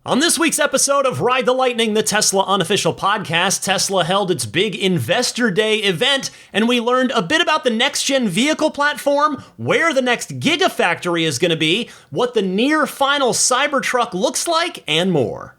On this week's episode of Ride the Lightning, the Tesla unofficial podcast, Tesla held its big Investor Day event, and we learned a bit about the next-gen vehicle platform, where the next Gigafactory is going to be, what the near-final Cybertruck looks like, and more.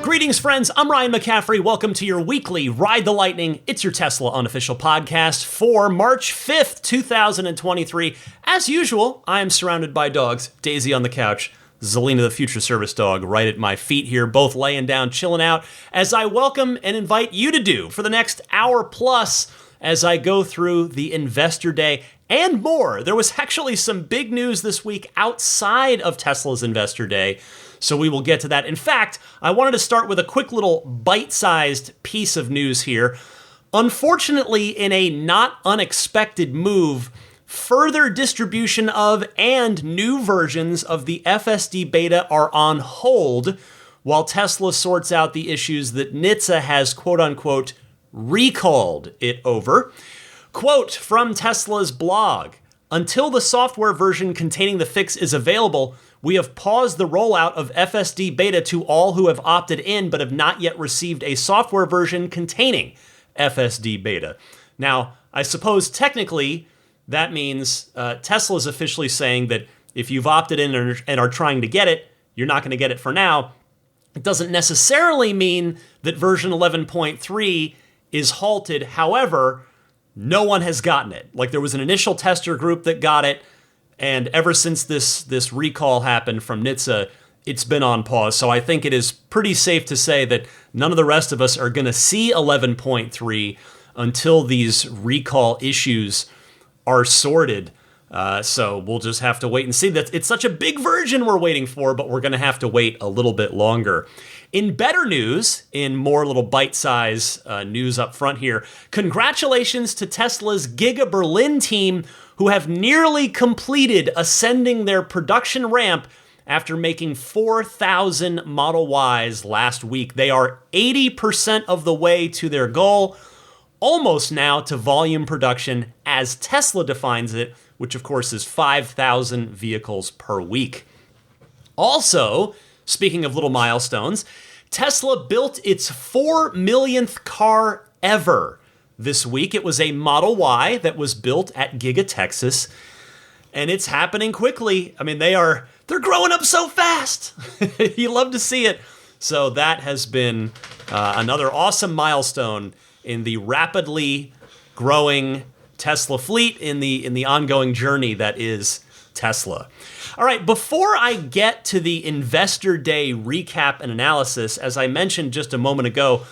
Greetings, friends. I'm Ryan McCaffrey. Welcome to your weekly Ride the Lightning. It's your Tesla unofficial podcast for March 5th, 2023. As usual, I am surrounded by dogs. Daisy on the couch, Zelina the future service dog right at my feet here, both laying down, chilling out, as I welcome and invite you to do for the next hour plus as I go through the Investor Day and more. There was actually some big news this week outside of Tesla's Investor Day, so we will get to that. In fact, I wanted to start with a quick little bite-sized piece of news here. Unfortunately, in a not unexpected move, further distribution of and new versions of the FSD beta are on hold while Tesla sorts out the issues that NHTSA has quote-unquote recalled it over. Quote from Tesla's blog, "Until the software version containing the fix is available, we have paused the rollout of FSD beta to all who have opted in but have not yet received a software version containing FSD beta." Now, I suppose technically that means Tesla's officially saying that if you've opted in and are trying to get it, you're not going to get it for now. It doesn't necessarily mean that version 11.3 is halted. However, no one has gotten it. Like, there was an initial tester group that got it, and ever since this recall happened from NHTSA, it's been on pause. So I think it is pretty safe to say that none of the rest of us are going to see 11.3 until these recall issues are sorted. So we'll just have to wait and see. That it's such a big version we're waiting for, but we're going to have to wait a little bit longer. In better news, in more little bite-size news up front here, congratulations to Tesla's Giga Berlin team, who have nearly completed ascending their production ramp after making 4,000 Model Ys last week. They are 80% of the way to their goal, almost now to volume production as Tesla defines it, which of course is 5,000 vehicles per week. Also, speaking of little milestones, Tesla built its 4 millionth car ever this week. It was a Model Y that was built at Giga Texas, and it's happening quickly. I mean, they're growing up so fast. You love to see it. So that has been another awesome milestone in the rapidly growing Tesla fleet, in the ongoing journey that is Tesla. All right, before I get to the Investor Day recap and analysis, as I mentioned just a moment ago,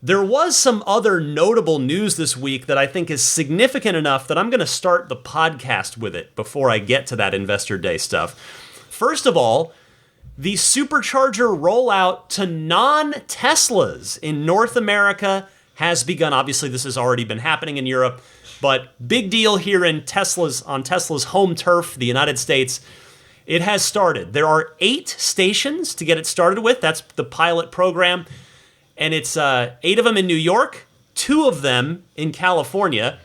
there was some other notable news this week that I think is significant enough that I'm going to start the podcast with it before I get to that Investor Day stuff. First of all, the Supercharger rollout to non-Teslas in North America has begun. Obviously, this has already been happening in Europe, but big deal here on Tesla's home turf, the United States. It has started. There are 8 stations to get it started with. That's the pilot program. And it's 8 of them in New York, 2 of them in California,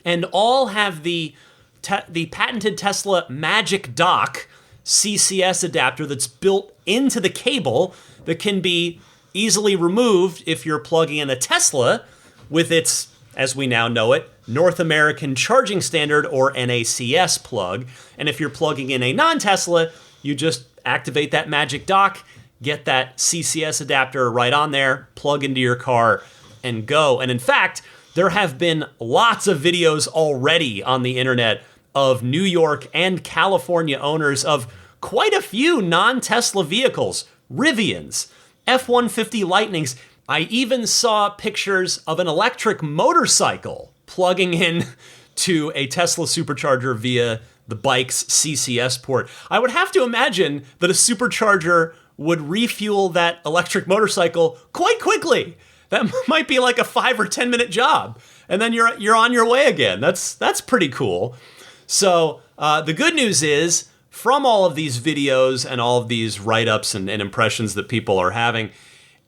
and all have the patented Tesla Magic Dock CCS adapter that's built into the cable that can be easily removed if you're plugging in a Tesla with its, as we now know it, North American Charging Standard, or NACS plug. And if you're plugging in a non-Tesla, you just activate that Magic Dock, get that CCS adapter right on there, plug into your car, and go. And in fact, there have been lots of videos already on the internet of New York and California owners of quite a few non-Tesla vehicles, Rivians, F-150 Lightnings. I even saw pictures of an electric motorcycle plugging in to a Tesla Supercharger via the bike's CCS port. I would have to imagine that a Supercharger would refuel that electric motorcycle quite quickly. That might be like a 5 or 10 minute job, and then you're on your way again. That's pretty cool. So The good news is, from all of these videos and all of these write-ups and impressions that people are having,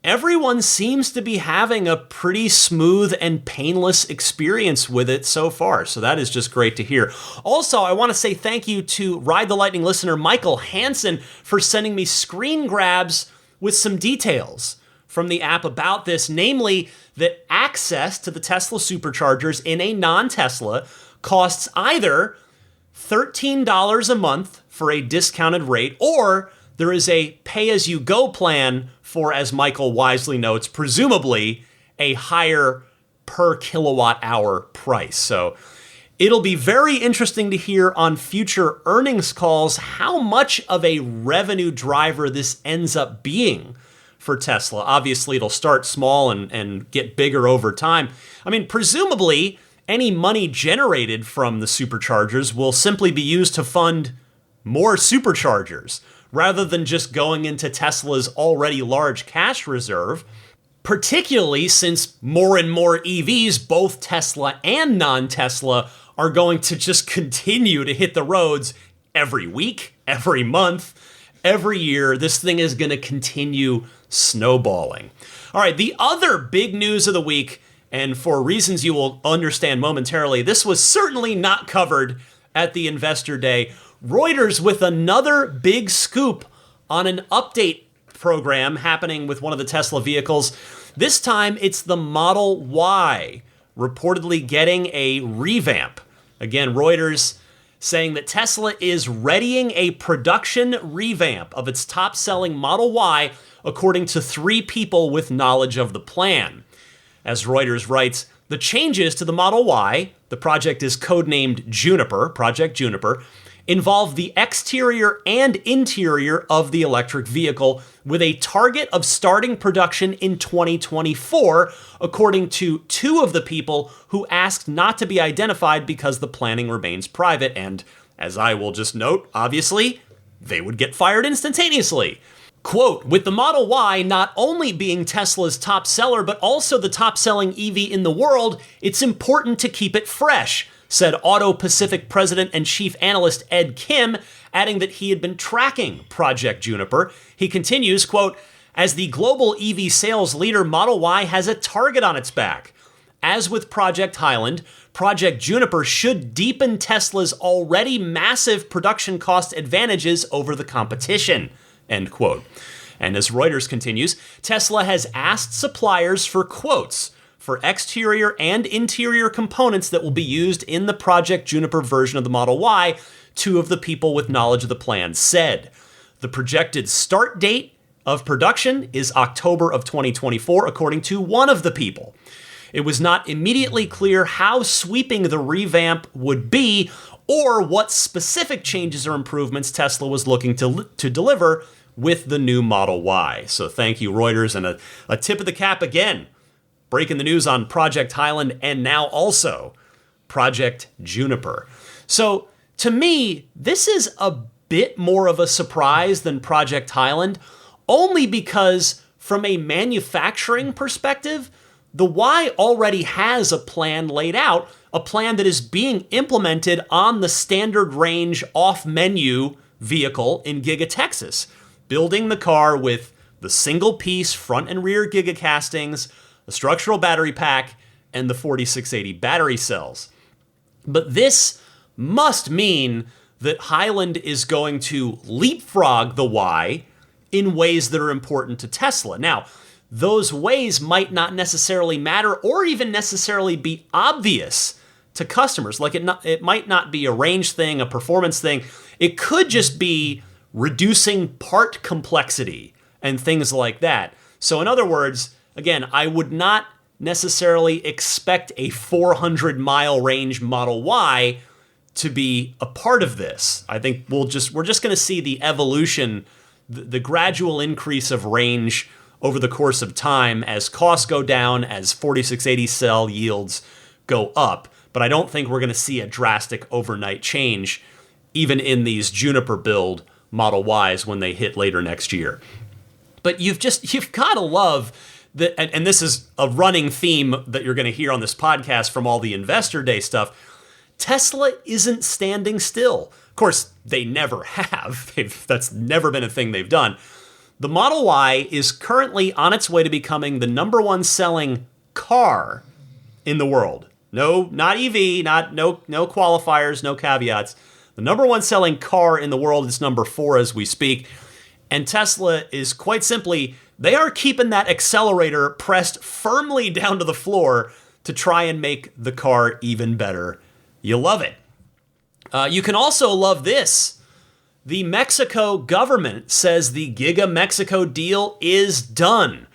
everyone seems to be having a pretty smooth and painless experience with it so far. So that is just great to hear. Also, I want to say thank you to Ride the Lightning listener Michael Hansen for sending me screen grabs with some details from the app about this, namely that access to the Tesla Superchargers in a non-Tesla costs either $13 a month for a discounted rate, or there is a pay-as-you-go plan for, as Michael wisely notes, presumably a higher per kilowatt hour price. So it'll be very interesting to hear on future earnings calls how much of a revenue driver this ends up being for Tesla. Obviously, it'll start small and get bigger over time. I mean, presumably, any money generated from the superchargers will simply be used to fund more superchargers, rather than just going into Tesla's already large cash reserve, particularly since more and more EVs, both Tesla and non-Tesla, are going to just continue to hit the roads every week, every month, every year. This thing is going to continue snowballing. All right, the other big news of the week, and for reasons you will understand momentarily, this was certainly not covered at the Investor Day. Reuters with another big scoop on an update program happening with one of the Tesla vehicles. This time, it's the Model Y, reportedly getting a revamp. Again, Reuters saying that Tesla is readying a production revamp of its top-selling Model Y, according to 3 people with knowledge of the plan. As Reuters writes, the changes to the Model Y, the project is codenamed Juniper, Project Juniper, involve the exterior and interior of the electric vehicle with a target of starting production in 2024, according to 2 of the people who asked not to be identified because the planning remains private. And as I will just note, obviously, they would get fired instantaneously. Quote, with the Model Y not only being Tesla's top seller, but also the top selling EV in the world, it's important to keep it fresh, said Auto Pacific president and chief analyst Ed Kim, adding that he had been tracking Project Juniper. He continues, quote, as the global EV sales leader, Model Y has a target on its back. As with Project Highland, Project Juniper should deepen Tesla's already massive production cost advantages over the competition, end quote. And as Reuters continues, Tesla has asked suppliers for quotes for exterior and interior components that will be used in the Project Juniper version of the Model Y, 2 of the people with knowledge of the plan said. The projected start date of production is October of 2024, according to one of the people. It was not immediately clear how sweeping the revamp would be or what specific changes or improvements Tesla was looking to deliver with the new Model Y. So thank you, Reuters, and a tip of the cap again, breaking the news on Project Highland and now also Project Juniper. So to me, this is a bit more of a surprise than Project Highland, only because from a manufacturing perspective, the Y already has a plan laid out, a plan that is being implemented on the standard range off-menu vehicle in Giga Texas, building the car with the single-piece front and rear Giga castings, the structural battery pack, and the 4680 battery cells. But this must mean that Highland is going to leapfrog the Y in ways that are important to Tesla. Now, those ways might not necessarily matter or even necessarily be obvious to customers. Like it might not be a range thing, a performance thing. It could just be reducing part complexity and things like that. So in other words, again, I would not necessarily expect a 400-mile range Model Y to be a part of this. I think we're just going to see the evolution, the gradual increase of range over the course of time as costs go down, as 4680 cell yields go up. But I don't think we're going to see a drastic overnight change, even in these Juniper build Model Ys when they hit later next year. But you've got to love that, and this is a running theme that you're going to hear on this podcast from all the Investor Day stuff. Tesla isn't standing still. Of course, they never have. That's never been a thing they've done. The Model Y is currently on its way to becoming the number one selling car in the world. No, not EV, no qualifiers, no caveats. The number one selling car in the world is number 4 as we speak. And Tesla is quite simply, they are keeping that accelerator pressed firmly down to the floor to try and make the car even better. You love it. You can also love this. The Mexico government says the Giga Mexico deal is done.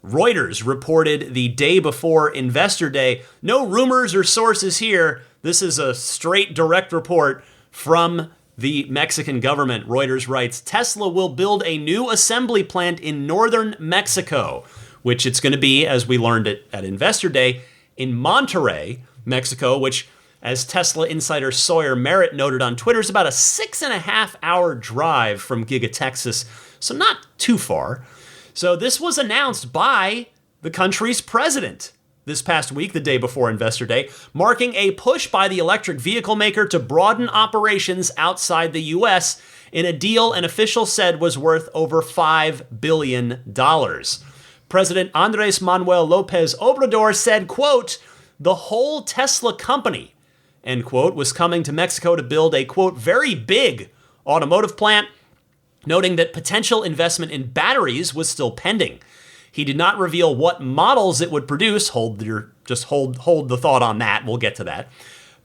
Reuters reported the day before Investor Day. No rumors or sources here. This is a straight direct report from the Mexican government. Reuters writes, Tesla will build a new assembly plant in northern Mexico, which it's going to be, as we learned it at Investor Day, in Monterrey, Mexico, which, as Tesla insider Sawyer Merritt noted on Twitter, is about a 6.5-hour drive from Giga, Texas, so not too far. So this was announced by the country's president this past week, the day before Investor Day, marking a push by the electric vehicle maker to broaden operations outside the U.S. in a deal an official said was worth over $5 billion. President Andres Manuel Lopez Obrador said, quote, the whole Tesla company, end quote, was coming to Mexico to build a, quote, very big automotive plant, noting that potential investment in batteries was still pending. He did not reveal what models it would produce. Hold the thought on that. We'll get to that.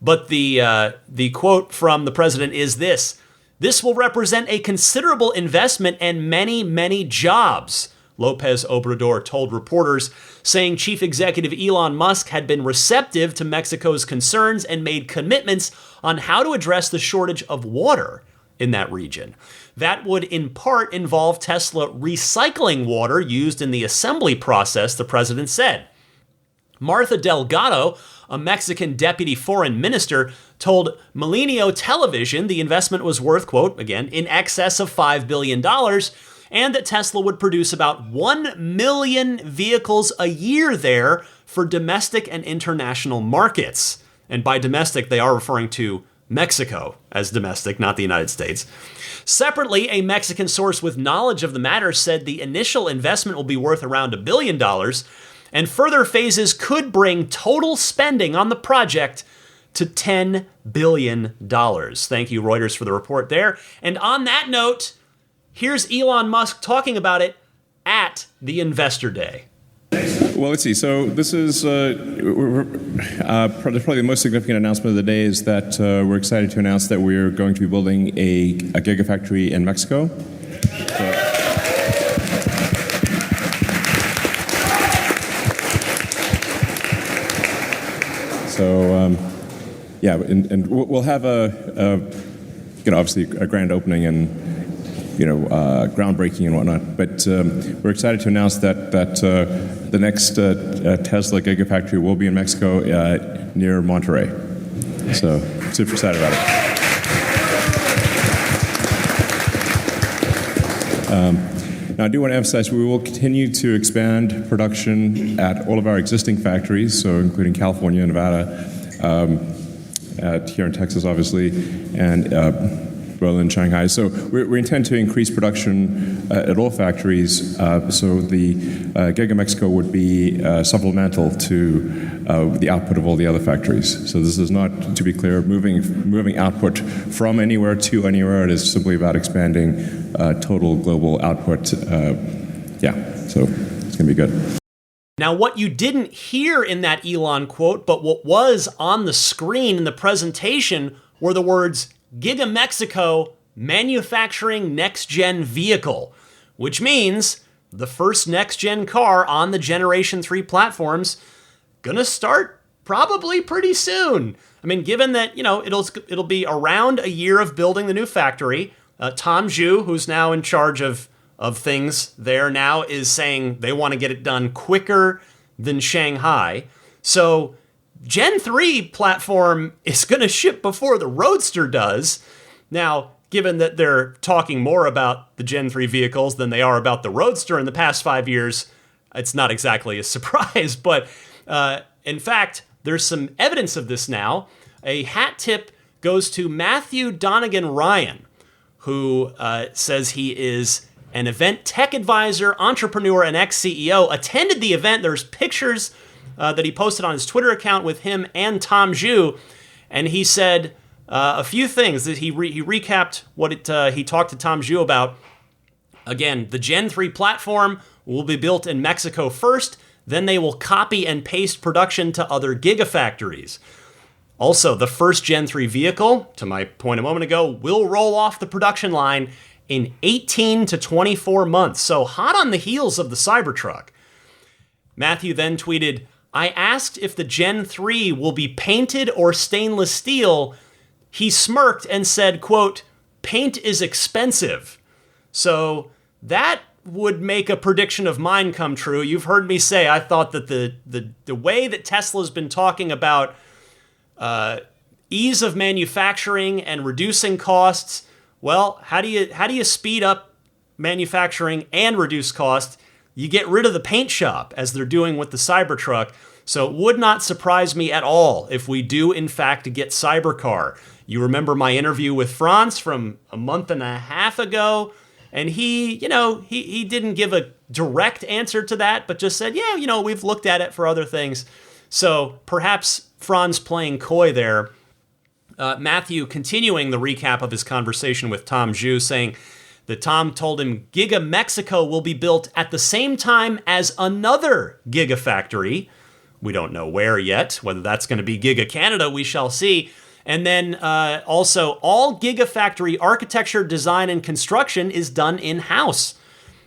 But the quote from the president is this: "This will represent a considerable investment and many, many jobs," Lopez Obrador told reporters, saying Chief Executive Elon Musk had been receptive to Mexico's concerns and made commitments on how to address the shortage of water in that region. That would in part involve Tesla recycling water used in the assembly process, the president said. Martha Delgado, a Mexican deputy foreign minister, told Milenio Television the investment was worth, quote, again, in excess of $5 billion, and that Tesla would produce about 1 million vehicles a year there for domestic and international markets. And by domestic, they are referring to Mexico as domestic, not the United States. Separately, a Mexican source with knowledge of the matter said the initial investment will be worth around $1 billion, and further phases could bring total spending on the project to $10 billion. Thank you, Reuters, for the report there. And on that note, here's Elon Musk talking about it at the Investor Day. Well, let's see. So this is probably the most significant announcement of the day is that we're excited to announce that we're going to be building a Gigafactory in Mexico. And we'll have obviously a grand opening and groundbreaking and whatnot. But we're excited to announce that the next Tesla Gigafactory will be in Mexico near Monterrey. So super excited about it. Now I do want to emphasize we will continue to expand production at all of our existing factories, so including California, Nevada, here in Texas, obviously, and Berlin, Shanghai. So we intend to increase production at all factories. So the Giga Mexico would be supplemental to the output of all the other factories. So this is not, to be clear, moving output from anywhere to anywhere. It is simply about expanding total global output. So it's going to be good. Now, what you didn't hear in that Elon quote, but what was on the screen in the presentation were the words Giga Mexico manufacturing next-gen vehicle, which means the first next-gen car on the Generation 3 platforms gonna start probably pretty soon. I mean, given that, it'll be around a year of building the new factory. Tom Zhu, who's now in charge of things there now, is saying they want to get it done quicker than Shanghai. So Gen 3 platform is going to ship before the Roadster does. Now, given that they're talking more about the Gen 3 vehicles than they are about the Roadster in the past 5 years, it's not exactly a surprise. But in fact, there's some evidence of this now. A hat tip goes to Matthew Donegan Ryan, who says he is an event tech advisor, entrepreneur, and ex-CEO. Attended the event. There's pictures that he posted on his Twitter account with him and Tom Zhu, and he said a few things. That he recapped what he talked to Tom Zhu about. Again, the Gen 3 platform will be built in Mexico first, then they will copy and paste production to other gigafactories. Also, the first Gen 3 vehicle, to my point a moment ago, will roll off the production line in 18 to 24 months, so hot on the heels of the Cybertruck. Matthew then tweeted, I asked if the Gen 3 will be painted or stainless steel. He smirked and said, quote, paint is expensive. So that would make a prediction of mine come true. You've heard me say I thought that the way that Tesla's been talking about ease of manufacturing and reducing costs, well, how do you speed up manufacturing and reduce costs? You get rid of the paint shop, as they're doing with the Cybertruck. So it would not surprise me at all if we do, in fact, get Cybercar. You remember my interview with Franz from a month and a half ago, and he didn't give a direct answer to that, but just said, yeah, we've looked at it for other things. So perhaps Franz playing coy there. Matthew continuing the recap of his conversation with Tom Zhu, saying that Tom told him Giga Mexico will be built at the same time as another Gigafactory. We don't know where yet. Whether that's going to be Giga Canada, we shall see. And then also, all Gigafactory architecture, design, and construction is done in-house.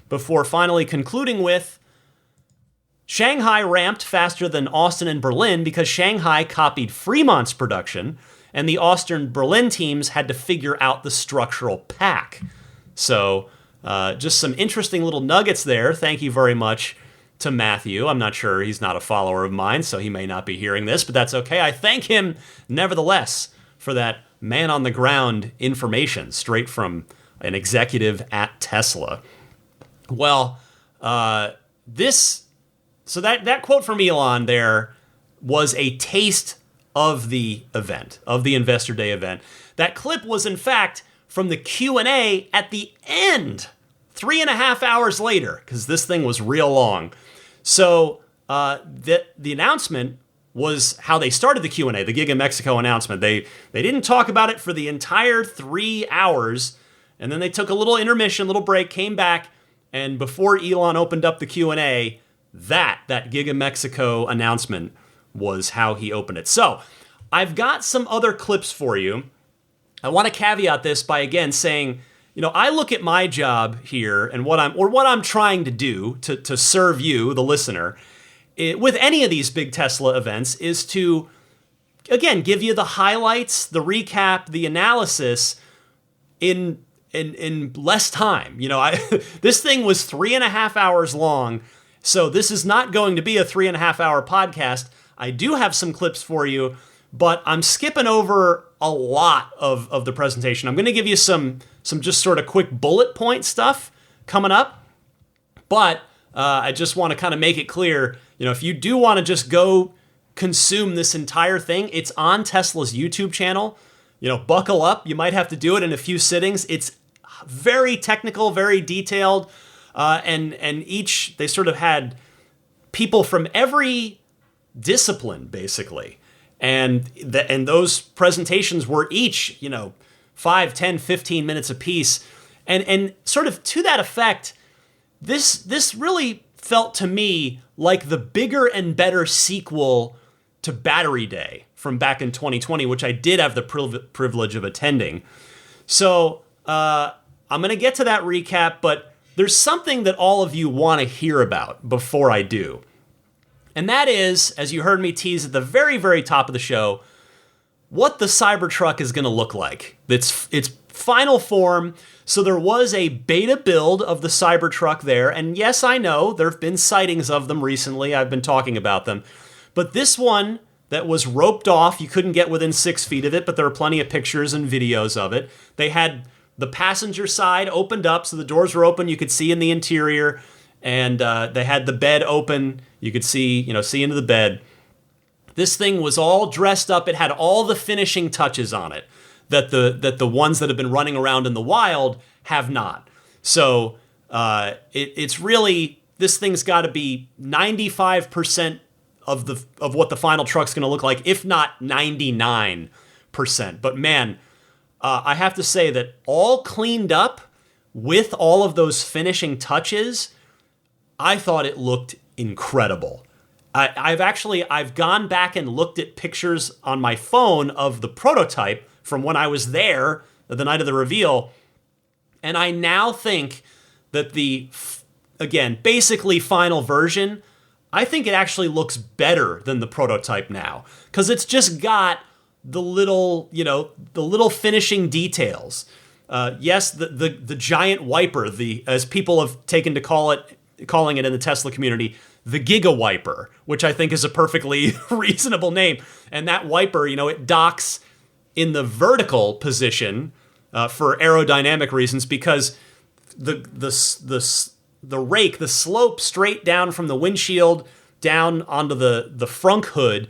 Before finally concluding with, Shanghai ramped faster than Austin and Berlin because Shanghai copied Fremont's production, and the Austin and Berlin teams had to figure out the structural pack. So just some interesting little nuggets there. Thank you very much to Matthew. I'm not sure, he's not a follower of mine, so he may not be hearing this, but that's okay. I thank him nevertheless for that man-on-the-ground information straight from an executive at Tesla. Well, that quote from Elon there was a taste of the event, of the Investor Day event. That clip was, in fact, from the Q&A at the end, 3.5 hours later, because this thing was real long. So the announcement was how they started the Q&A, the Giga Mexico announcement. They didn't talk about it for the entire 3 hours, and then they took a little intermission, little break, came back, and before Elon opened up the Q&A, that Giga Mexico announcement was how he opened it. So I've got some other clips for you. I want to caveat this by again saying, I look at my job here and what I'm trying to do to serve you, the listener, with any of these big Tesla events is to, again, give you the highlights, the recap, the analysis in less time. This thing was 3.5 hours long, so this is not going to be a 3.5 hour podcast. I do have some clips for you, but I'm skipping over a lot of the presentation. I'm going to give you some just sort of quick bullet point stuff coming up, but I just want to kind of make it clear, if you do want to just go consume this entire thing, it's on Tesla's YouTube channel. Buckle up. You might have to do it in a few sittings. It's very technical, very detailed, and they sort of had people from every discipline, basically. And those presentations were each, 5, 10, 15 minutes apiece. And sort of to that effect, this really felt to me like the bigger and better sequel to Battery Day from back in 2020, which I did have the privilege of attending. So I'm going to get to that recap, but there's something that all of you want to hear about before I do. And that is, as you heard me tease at the very, very top of the show, what the Cybertruck is going to look like. Its final form. So there was a beta build of the Cybertruck there. And yes, I know there have been sightings of them recently. I've been talking about them. But this one that was roped off, you couldn't get within 6 feet of it, but there are plenty of pictures and videos of it. They had the passenger side opened up, so the doors were open. You could see in the interior. And they had the bed open. You could see into the bed. This thing was all dressed up. It had all the finishing touches on it. that the ones that have been running around in the wild have not. So it's really, this thing's got to be 95% of what the final truck's going to look like, if not 99%. But man, I have to say that all cleaned up with all of those finishing touches, I thought it looked incredible. I've gone back and looked at pictures on my phone of the prototype from when I was there the night of the reveal, and I now think that again, basically final version, I think it actually looks better than the prototype now, because it's just got the little finishing details. Yes, the giant wiper, as people have taken to calling it in the Tesla community, the Giga Wiper, which I think is a perfectly reasonable name. And that wiper, it docks in the vertical position for aerodynamic reasons, because the rake, the slope straight down from the windshield down onto the front hood,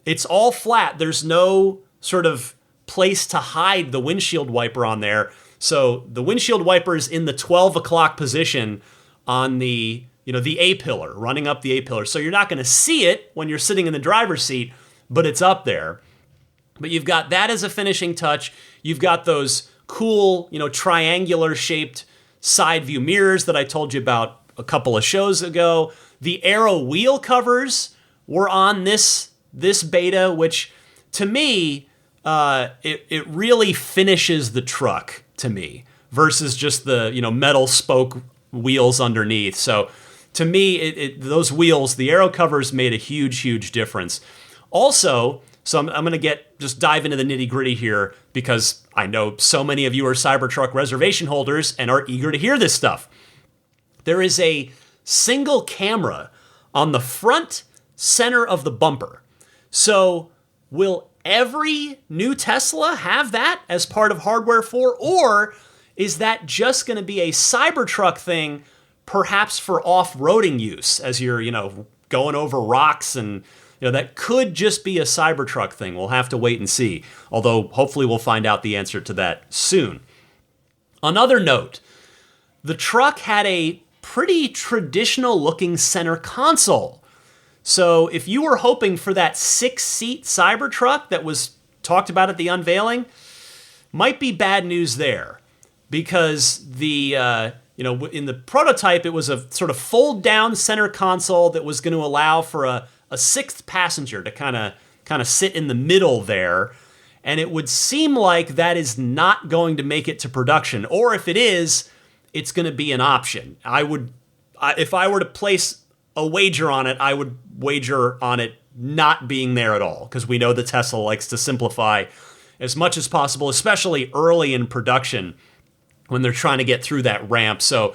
it's all flat. There's no sort of place to hide the windshield wiper on there. So the windshield wiper is in the 12 o'clock position on the A-pillar, running up the A-pillar. So you're not going to see it when you're sitting in the driver's seat, but it's up there. But you've got that as a finishing touch. You've got those cool, triangular shaped side view mirrors that I told you about a couple of shows ago. The Aero wheel covers were on this beta, which to me, it really finishes the truck to me versus just the metal spoke wheels underneath. So to me, those wheels, the Aero covers made a huge difference. Also, so I'm going to just dive into the nitty gritty here, because I know so many of you are Cybertruck reservation holders and are eager to hear this stuff. There is a single camera on the front center of the bumper. So will every new Tesla have that as part of hardware 4, or is that just going to be a Cybertruck thing, perhaps for off-roading use as you're, going over rocks, and that could just be a Cybertruck thing. We'll have to wait and see, although hopefully we'll find out the answer to that soon. Another note, the truck had a pretty traditional looking center console. So if you were hoping for that 6-seat Cybertruck that was talked about at the unveiling, might be bad news there, because in the prototype, it was a sort of fold-down center console that was going to allow for a sixth passenger to kind of sit in the middle there. And it would seem like that is not going to make it to production. Or if it is, it's going to be an option. If I were to place a wager on it, I would wager on it not being there at all, because we know the Tesla likes to simplify as much as possible, especially early in production when they're trying to get through that ramp. So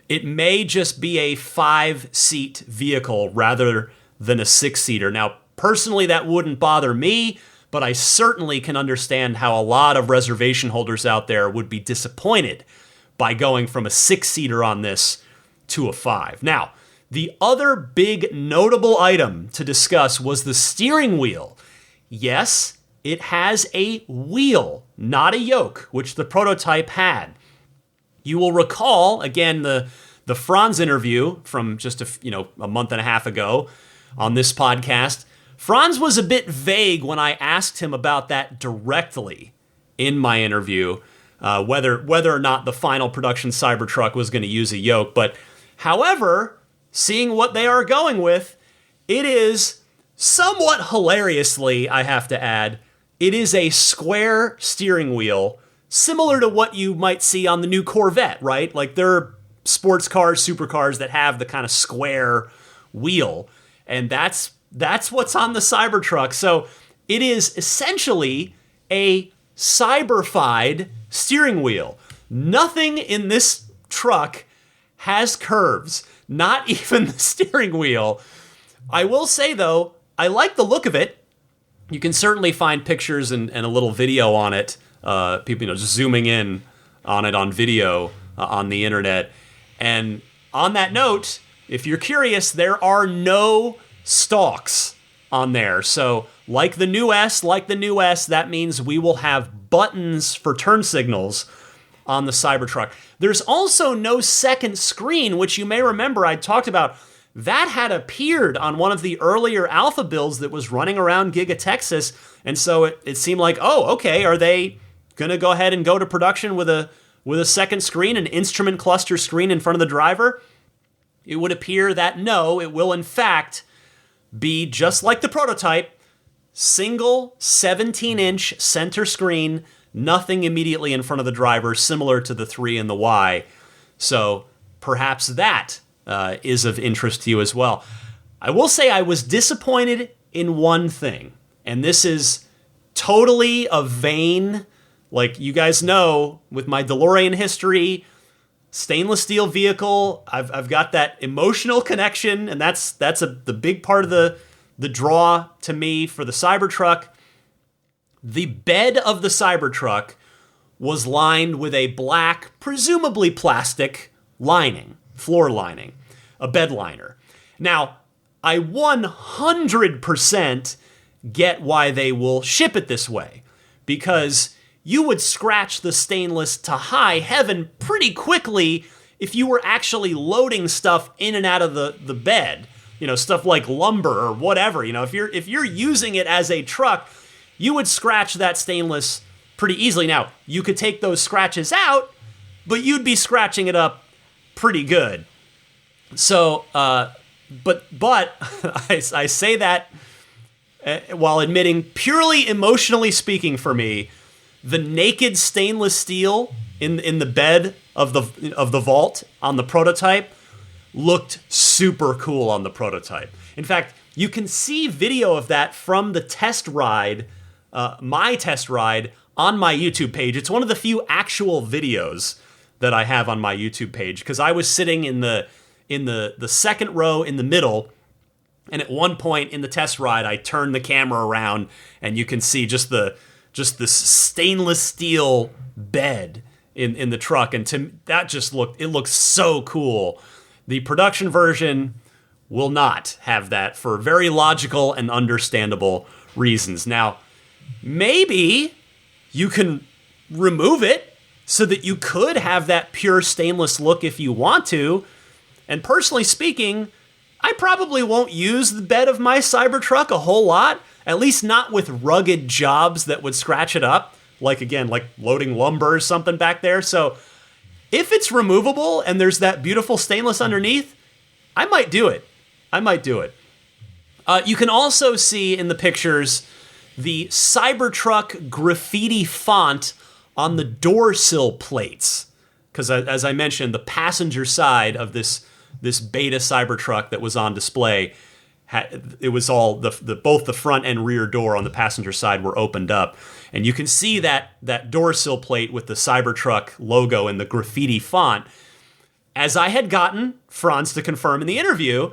it may just be a 5-seat vehicle rather than a 6-seater. Now, personally, that wouldn't bother me, but I certainly can understand how a lot of reservation holders out there would be disappointed by going from a 6-seater on this to a 5. Now, the other big notable item to discuss was the steering wheel. Yes, it has a wheel, not a yoke, which the prototype had. You will recall, again, the Franz interview from just a month and a half ago on this podcast. Franz was a bit vague when I asked him about that directly in my interview, whether or not the final production Cybertruck was going to use a yoke. But however, seeing what they are going with, it is somewhat hilariously, I have to add, it is a square steering wheel, similar to what you might see on the new Corvette, right? Like, there are sports cars, supercars that have the kind of square wheel, and that's what's on the Cybertruck. So it is essentially a cyberfied steering wheel. Nothing in this truck has curves, not even the steering wheel. I will say, though, I like the look of it. You can certainly find pictures and a little video on it. People, just zooming in on it on video on the internet. And on that note, if you're curious, there are no stalks on there. So like the new S, that means we will have buttons for turn signals on the Cybertruck. There's also no second screen, which you may remember I talked about. That had appeared on one of the earlier alpha builds that was running around Giga Texas, and so it seemed like, oh, okay, are they going to go ahead and go to production with a second screen, an instrument cluster screen in front of the driver? It would appear that no, it will in fact be just like the prototype, single 17-inch center screen, nothing immediately in front of the driver, similar to the 3 and the Y. So perhaps that is of interest to you as well. I will say I was disappointed in one thing, and this is totally a vain, like you guys know, with my DeLorean history, stainless steel vehicle, I've got that emotional connection, and that's the big part of the draw to me for the Cybertruck. The bed of the Cybertruck was lined with a black, presumably plastic, lining, floor lining, a bed liner. Now, I 100% get why they will ship it this way, because you would scratch the stainless to high heaven pretty quickly if you were actually loading stuff in and out of the bed. You know, stuff like lumber or whatever. You know, if you're using it as a truck, you would scratch that stainless pretty easily. Now, you could take those scratches out, but you'd be scratching it up pretty good. So, but I say that while admitting, purely emotionally speaking for me, the naked stainless steel in the bed of the vault on the prototype looked super cool on the prototype. In fact, you can see video of that from the test ride, my test ride, on my YouTube page. It's one of the few actual videos that I have on my YouTube page, because I was sitting in the second row in the middle, and at one point in the test ride, I turned the camera around, and you can see just this stainless steel bed in the truck, and it looks so cool. The production version will not have that for very logical and understandable reasons. Now, maybe you can remove it so that you could have that pure stainless look if you want to. And personally speaking, I probably won't use the bed of my Cybertruck a whole lot, at least not with rugged jobs that would scratch it up, like loading lumber or something back there. So if it's removable and there's that beautiful stainless underneath, I might do it. You can also see in the pictures the Cybertruck graffiti font on the door sill plates. Because as I mentioned, the passenger side of this beta Cybertruck that was on display, it was all both the front and rear door on the passenger side were opened up. And you can see that door sill plate with the Cybertruck logo and the graffiti font, as I had gotten Franz to confirm in the interview,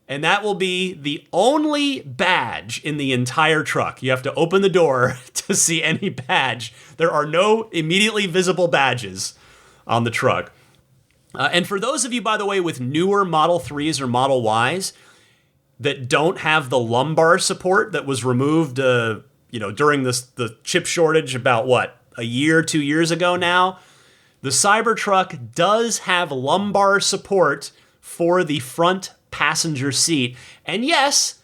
and that will be the only badge in the entire truck. You have to open the door to see any badge. There are no immediately visible badges on the truck. And for those of you, by the way, with newer Model 3s or Model Ys that don't have the lumbar support that was removed during the chip shortage about, a year, 2 years ago now, the Cybertruck does have lumbar support for the front passenger seat. And yes,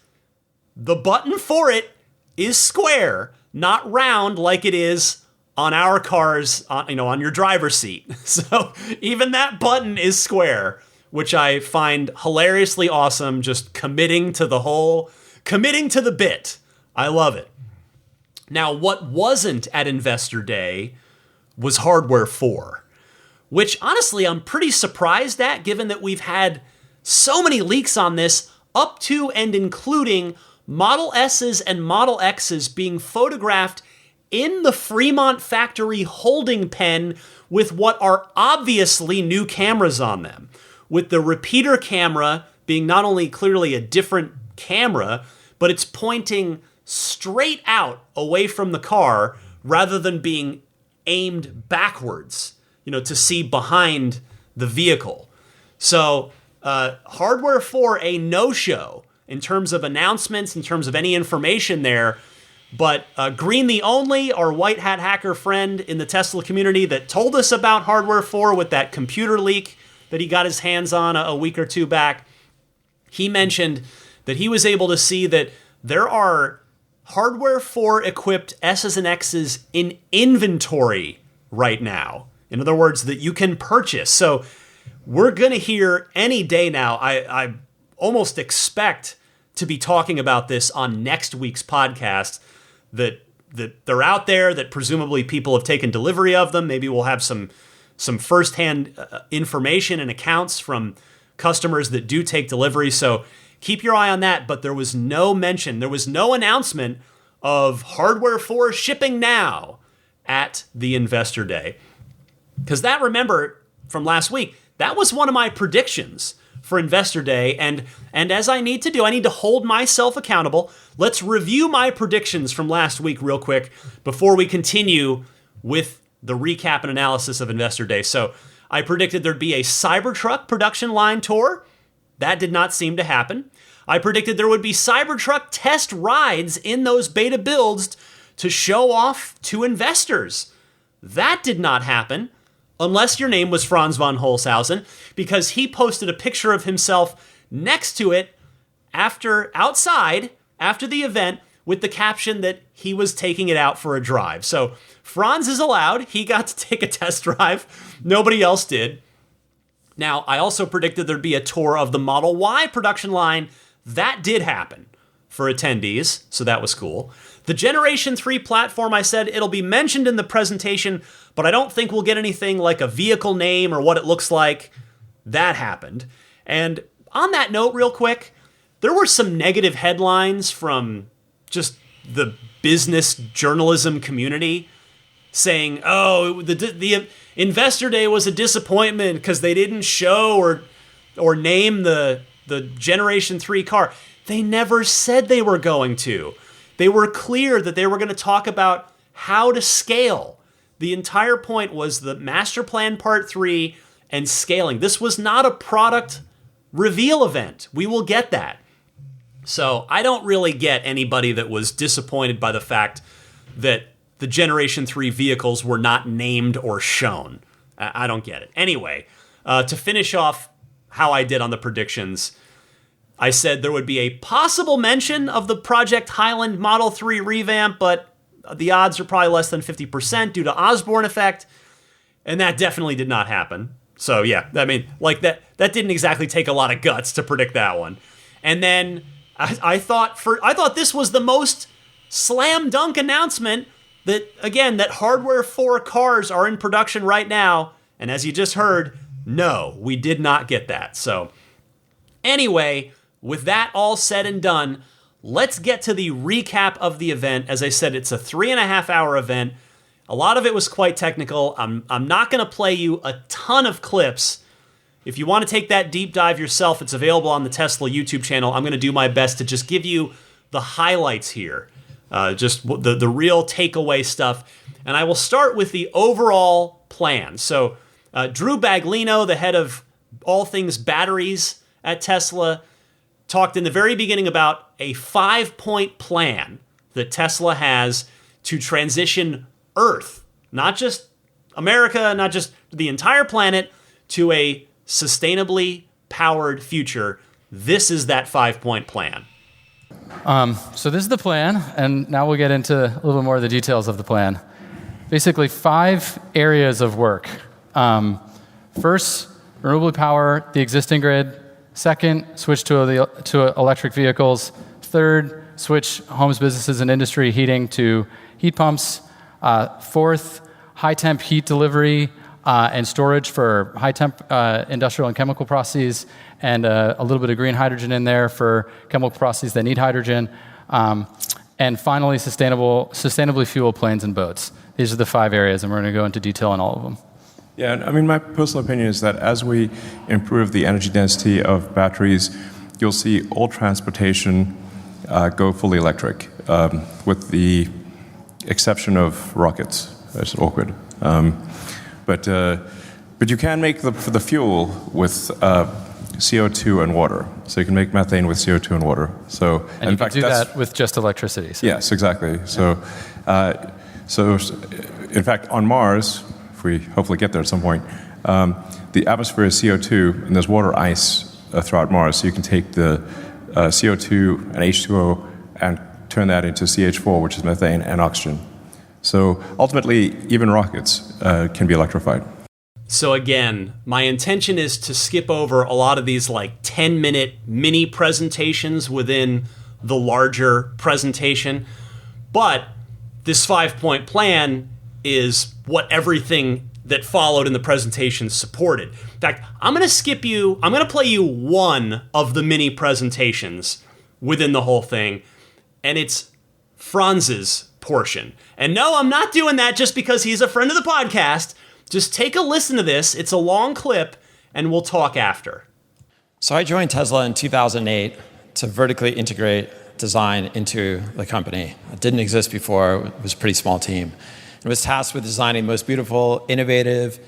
the button for it is square, not round like it is on our cars, on your driver's seat. So even that button is square, which I find hilariously awesome, just committing to the bit. I love it. Now, what wasn't at Investor Day was Hardware 4, which honestly I'm pretty surprised at, given that we've had so many leaks on this, up to and including Model S's and Model X's being photographed in the Fremont factory holding pen with what are obviously new cameras on them, with the repeater camera being not only clearly a different camera, but it's pointing straight out away from the car rather than being aimed backwards, to see behind the vehicle. So Hardware 4, a no-show in terms of announcements, in terms of any information there. But Green the Only, our white hat hacker friend in the Tesla community that told us about Hardware 4 with that computer leak that he got his hands on a week or two back, he mentioned that he was able to see that there are Hardware 4 equipped S's and X's in inventory right now. In other words, that you can purchase. So we're going to hear any day now. I almost expect to be talking about this on next week's podcast, that they're out there, that presumably people have taken delivery of them. Maybe we'll have some firsthand information and accounts from customers that do take delivery. So keep your eye on that. But there was no mention, there was no announcement of Hardware 4 shipping now at the Investor Day. Because that, remember, from last week, that was one of my predictions for Investor Day. And as I need to hold myself accountable. Let's review my predictions from last week real quick before we continue with the recap and analysis of Investor Day. So I predicted there'd be a Cybertruck production line tour. That did not seem to happen. I predicted there would be Cybertruck test rides in those beta builds to show off to investors. That did not happen, unless your name was Franz von Holzhausen, because he posted a picture of himself next to it outside after the event with the caption that he was taking it out for a drive. So Franz is allowed. He got to take a test drive. Nobody else did. Now, I also predicted there'd be a tour of the Model Y production line. That did happen for attendees, so that was cool. The Generation 3 platform, I said it'll be mentioned in the presentation, but I don't think we'll get anything like a vehicle name or what it looks like. That happened. And on that note, real quick, there were some negative headlines from just the business journalism community saying, oh, the Investor Day was a disappointment because they didn't show or name the Generation 3 car. They never said they were going to. They were clear that they were going to talk about how to scale. The entire point was the Master Plan Part 3 and scaling. This was not a product reveal event. We will get that. So I don't really get anybody that was disappointed by the fact that the Generation 3 vehicles were not named or shown. I don't get it. Anyway, to finish off how I did on the predictions, I said there would be a possible mention of the Project Highland Model 3 revamp, but the odds are probably less than 50% due to Osborne effect, and that definitely did not happen. So yeah, I mean, like that didn't exactly take a lot of guts to predict that one. And then I thought this was the most slam dunk announcement that Hardware 4 cars are in production right now. And as you just heard, no, we did not get that. So anyway, with that all said and done, let's get to the recap of the event. As I said, it's a 3.5-hour event. A lot of it was quite technical. I'm not going to play you a ton of clips. If you want to take that deep dive yourself, it's available on the Tesla YouTube channel. I'm going to do my best to just give you the highlights here, just the real takeaway stuff. And I will start with the overall plan. So Drew Baglino, the head of all things batteries at Tesla, talked in the very beginning about a 5-point plan that Tesla has to transition Earth, not just America, not just the entire planet, to a sustainably powered future. This is that 5-point plan. So this is the plan, and now we'll get into a little bit more of the details of the plan. Basically, 5 areas of work. First, renewably power the existing grid. Second, switch to electric vehicles. Third, switch homes, businesses, and industry heating to heat pumps. Fourth, high-temp heat delivery and storage for high-temp industrial and chemical processes, and a little bit of green hydrogen in there for chemical processes that need hydrogen. And finally, sustainably fuel planes and boats. These are the 5 areas, and we're going to go into detail on all of them. Yeah, I mean, my personal opinion is that as we improve the energy density of batteries, you'll see all transportation go fully electric, with the exception of rockets. That's awkward. But you can make the fuel with CO2 and water. So you can make methane with CO2 and water. So, And you can do that with just electricity. So. Yes, exactly. So, in fact, on Mars, if we hopefully get there at some point, the atmosphere is CO2, and there's water ice throughout Mars. So you can take the CO2 and H2O and turn that into CH4, which is methane, and oxygen. So ultimately, even rockets can be electrified. So again, my intention is to skip over a lot of these like 10-minute mini presentations within the larger presentation. But this 5-point plan is what everything that followed in the presentation supported. In fact, I'm going to play you one of the mini presentations within the whole thing, and it's Franz's portion. And no, I'm not doing that just because he's a friend of the podcast. Just take a listen to this. It's a long clip, and we'll talk after. So I joined Tesla in 2008 to vertically integrate design into the company. It didn't exist before. It was a pretty small team. It was tasked with designing the most beautiful, innovative,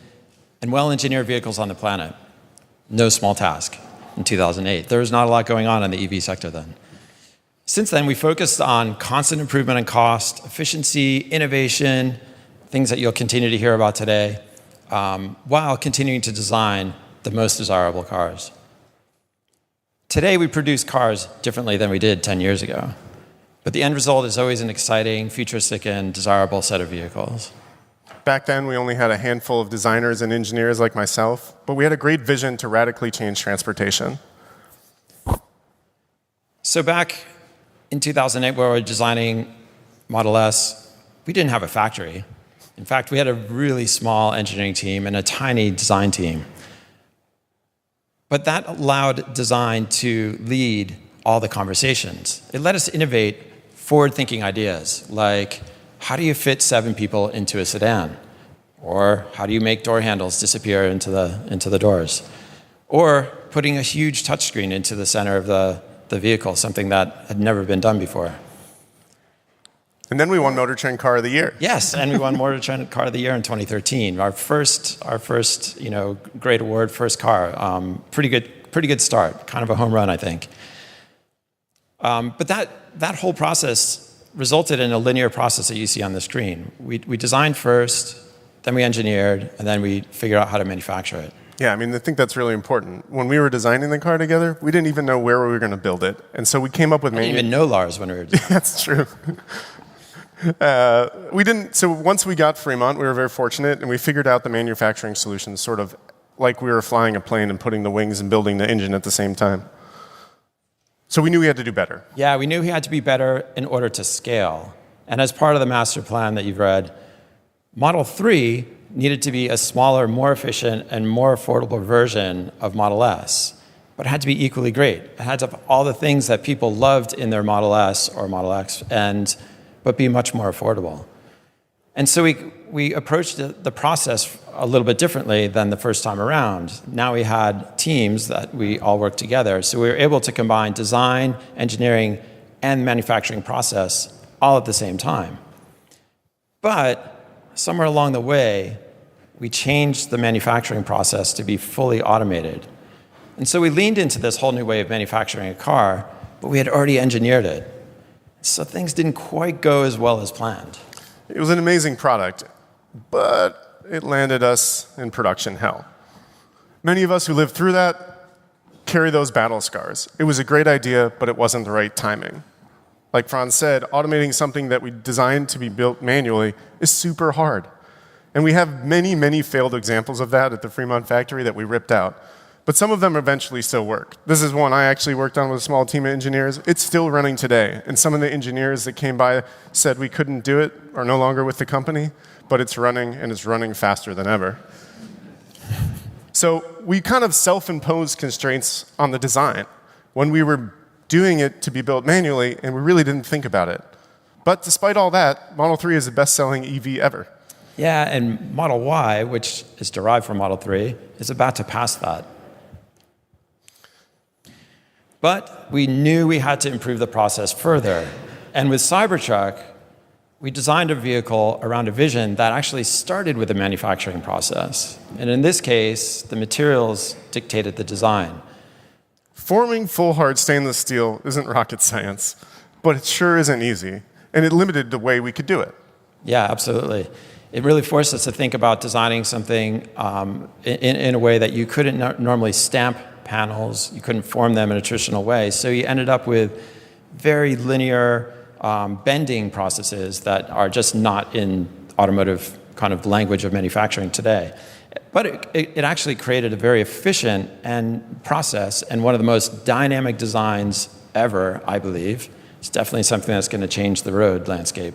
and well-engineered vehicles on the planet. No small task in 2008. There was not a lot going on in the EV sector then. Since then, we focused on constant improvement in cost, efficiency, innovation, things that you'll continue to hear about today, while continuing to design the most desirable cars. Today, we produce cars differently than we did 10 years ago. But the end result is always an exciting, futuristic, and desirable set of vehicles. Back then, we only had a handful of designers and engineers like myself, but we had a great vision to radically change transportation. So back in 2008, where we were designing Model S, we didn't have a factory. In fact, we had a really small engineering team and a tiny design team. But that allowed design to lead all the conversations. It let us innovate forward-thinking ideas, like how do you fit 7 people into a sedan? Or how do you make door handles disappear into the doors? Or putting a huge touchscreen into the center of the vehicle, something that had never been done before. And then we won Motor Trend Car of the Year. Yes, and we won Motor Trend Car of the Year in 2013. Our first, great award, first car. Pretty good start. Kind of a home run, I think. But that whole process resulted in a linear process that you see on the screen. We designed first, then we engineered, and then we figured out how to manufacture it. Yeah, I think that's really important. When we were designing the car together, we didn't even know where we were going to build it. And so we came up with... I didn't even know Lars when we were designing. That's true. So once we got Fremont, we were very fortunate, and we figured out the manufacturing solution sort of like we were flying a plane and putting the wings and building the engine at the same time. So we knew we had to do better. Yeah, we knew we had to be better in order to scale. And as part of the master plan that you've read, Model 3 needed to be a smaller, more efficient, and more affordable version of Model S. But it had to be equally great. It had to have all the things that people loved in their Model S or Model X, but be much more affordable. And so we approached the process a little bit differently than the first time around. Now we had teams that we all worked together, so we were able to combine design, engineering, and manufacturing process all at the same time. But somewhere along the way, we changed the manufacturing process to be fully automated. And so we leaned into this whole new way of manufacturing a car, but we had already engineered it. So things didn't quite go as well as planned. It was an amazing product, but it landed us in production hell. Many of us who lived through that carry those battle scars. It was a great idea, but it wasn't the right timing. Like Franz said, automating something that we designed to be built manually is super hard. And we have many, many failed examples of that at the Fremont factory that we ripped out. But some of them eventually still work. This is one I actually worked on with a small team of engineers. It's still running today. And some of the engineers that came by said we couldn't do it, are no longer with the company, but it's running, and it's running faster than ever. So we kind of self-imposed constraints on the design when we were doing it to be built manually, and we really didn't think about it. But despite all that, Model 3 is the best-selling EV ever. Yeah, and Model Y, which is derived from Model 3, is about to pass that. But we knew we had to improve the process further. And with Cybertruck, we designed a vehicle around a vision that actually started with the manufacturing process. And in this case, the materials dictated the design. Forming full hard stainless steel isn't rocket science, but it sure isn't easy, and it limited the way we could do it. Yeah, absolutely. It really forced us to think about designing something in a way that you couldn't normally stamp panels, you couldn't form them in a traditional way, so you ended up with very linear bending processes that are just not in automotive kind of language of manufacturing today. But it actually created a very efficient process and one of the most dynamic designs ever, I believe. It's definitely something that's going to change the road landscape.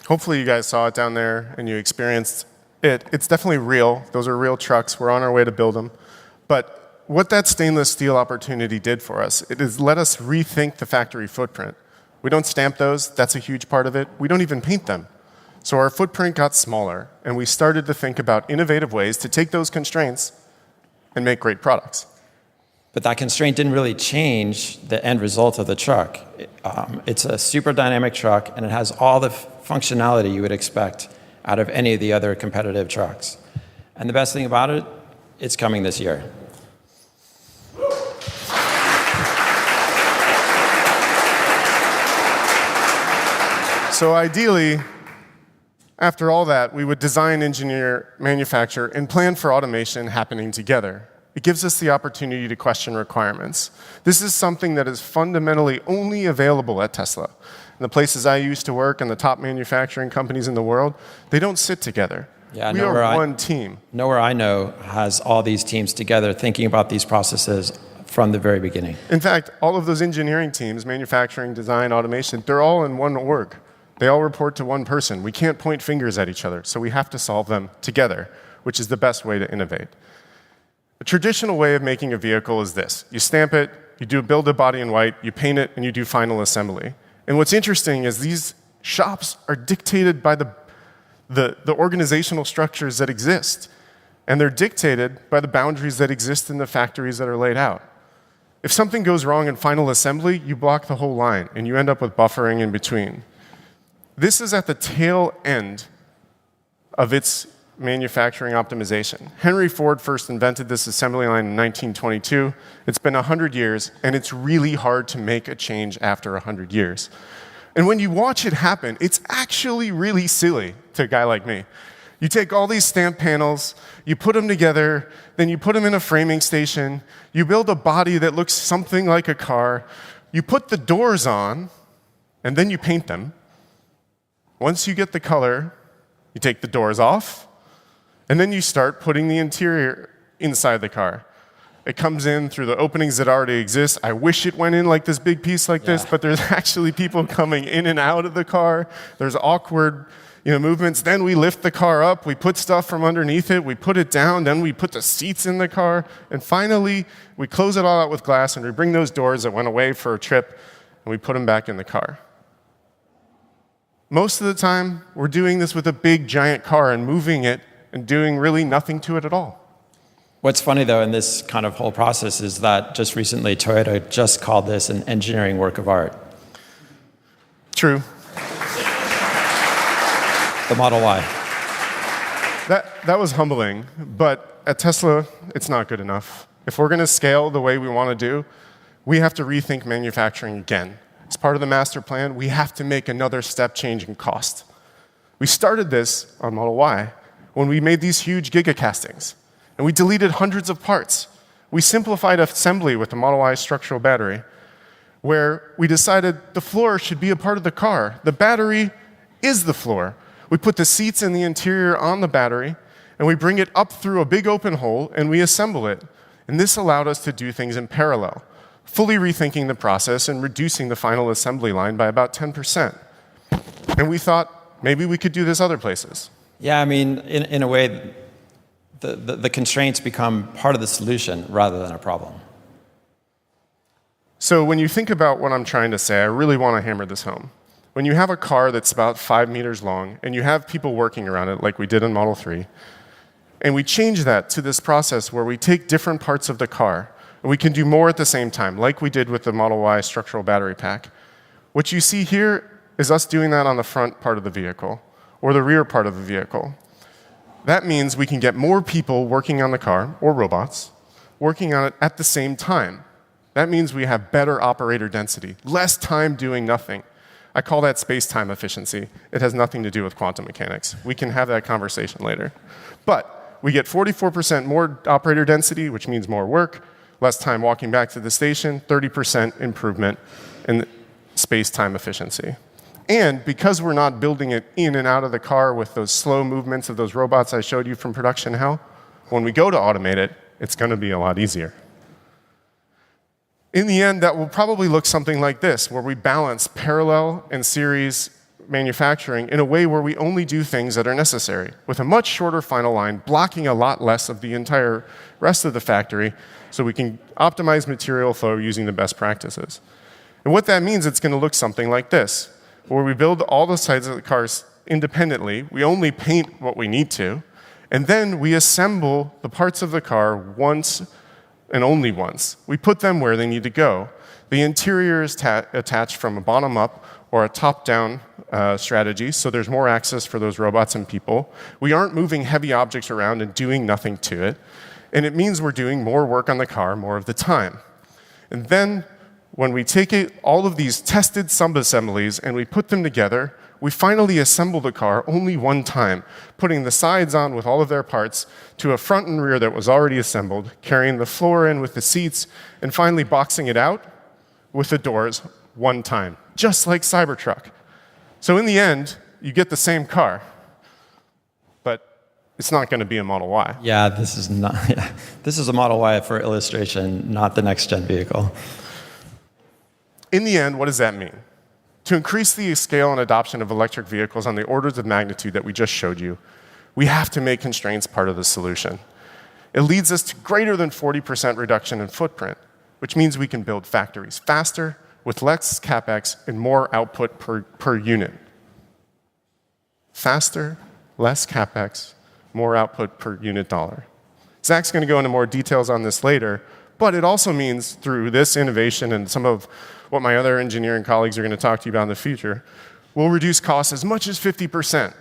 Hopefully you guys saw it down there and you experienced it. It's definitely real. Those are real trucks. We're on our way to build them. But what that stainless steel opportunity did for us, it has let us rethink the factory footprint. We don't stamp those. That's a huge part of it. We don't even paint them. So our footprint got smaller, and we started to think about innovative ways to take those constraints and make great products. But that constraint didn't really change the end result of the truck. It's a super dynamic truck, and it has all the functionality you would expect out of any of the other competitive trucks. And the best thing about it, it's coming this year. So ideally, after all that, we would design, engineer, manufacture, and plan for automation happening together. It gives us the opportunity to question requirements. This is something that is fundamentally only available at Tesla. In the places I used to work and the top manufacturing companies in the world, they don't sit together. Yeah, we are one team. Nowhere I know has all these teams together thinking about these processes from the very beginning. In fact, all of those engineering teams, manufacturing, design, automation, they're all in one org. They all report to one person. We can't point fingers at each other, so we have to solve them together, which is the best way to innovate. A traditional way of making a vehicle is this. You stamp it, you build a body in white, you paint it, and you do final assembly. And what's interesting is these shops are dictated by the organizational structures that exist, and they're dictated by the boundaries that exist in the factories that are laid out. If something goes wrong in final assembly, you block the whole line, and you end up with buffering in between. This is at the tail end of its manufacturing optimization. Henry Ford first invented this assembly line in 1922. It's been 100 years, and it's really hard to make a change after 100 years. And when you watch it happen, it's actually really silly to a guy like me. You take all these stamp panels, you put them together, then you put them in a framing station, you build a body that looks something like a car, you put the doors on, and then you paint them. Once you get the color, you take the doors off, and then you start putting the interior inside the car. It comes in through the openings that already exist. I wish it went in like this big piece like this, but there's actually people coming in and out of the car. There's awkward movements. Then we lift the car up, we put stuff from underneath it, we put it down, then we put the seats in the car, and finally we close it all out with glass and we bring those doors that went away for a trip and we put them back in the car. Most of the time, we're doing this with a big, giant car and moving it and doing really nothing to it at all. What's funny, though, in this kind of whole process is that just recently, Toyota just called this an engineering work of art. True. The Model Y. That was humbling, but at Tesla, it's not good enough. If we're going to scale the way we want to do, we have to rethink manufacturing again. As part of the master plan, we have to make another step change in cost. We started this on Model Y when we made these huge gigacastings, and we deleted hundreds of parts. We simplified assembly with the Model Y structural battery, where we decided the floor should be a part of the car. The battery is the floor. We put the seats and the interior on the battery, and we bring it up through a big open hole, and we assemble it. And this allowed us to do things in parallel, fully rethinking the process and reducing the final assembly line by about 10%. And we thought maybe we could do this other places. Yeah, I mean, in a way, the constraints become part of the solution rather than a problem. So when you think about what I'm trying to say, I really want to hammer this home. When you have a car that's about 5 meters long, and you have people working around it like we did in Model 3, and we change that to this process where we take different parts of the car, and we can do more at the same time, like we did with the Model Y structural battery pack. What you see here is us doing that on the front part of the vehicle, or the rear part of the vehicle. That means we can get more people working on the car, or robots, working on it at the same time. That means we have better operator density, less time doing nothing. I call that space-time efficiency. It has nothing to do with quantum mechanics. We can have that conversation later. But we get 44% more operator density, which means more work, less time walking back to the station, 30% improvement in space-time efficiency. And because we're not building it in and out of the car with those slow movements of those robots I showed you from production hell, when we go to automate it, it's going to be a lot easier. In the end, that will probably look something like this, where we balance parallel and series manufacturing in a way where we only do things that are necessary, with a much shorter final line, blocking a lot less of the entire rest of the factory, so we can optimize material flow using the best practices. And what that means, it's going to look something like this, where we build all the sides of the cars independently, we only paint what we need to, and then we assemble the parts of the car once and only once. We put them where they need to go. The interior is attached from a bottom-up or a top-down strategy, so there's more access for those robots and people. We aren't moving heavy objects around and doing nothing to it, and it means we're doing more work on the car more of the time. And then, when we take all of these tested sub-assemblies and we put them together, we finally assemble the car only one time, putting the sides on with all of their parts to a front and rear that was already assembled, carrying the floor in with the seats, and finally boxing it out with the doors one time, just like Cybertruck. So in the end, you get the same car, but it's not going to be a Model Y. Yeah, this is not. Yeah. This is a Model Y for illustration, not the next-gen vehicle. In the end, what does that mean? To increase the scale and adoption of electric vehicles on the orders of magnitude that we just showed you, we have to make constraints part of the solution. It leads us to greater than 40% reduction in footprint, which means we can build factories faster, with less capex and more output per unit. Faster, less capex, more output per unit dollar. Zach's going to go into more details on this later, but it also means through this innovation and some of what my other engineering colleagues are going to talk to you about in the future, we'll reduce costs as much as 50%.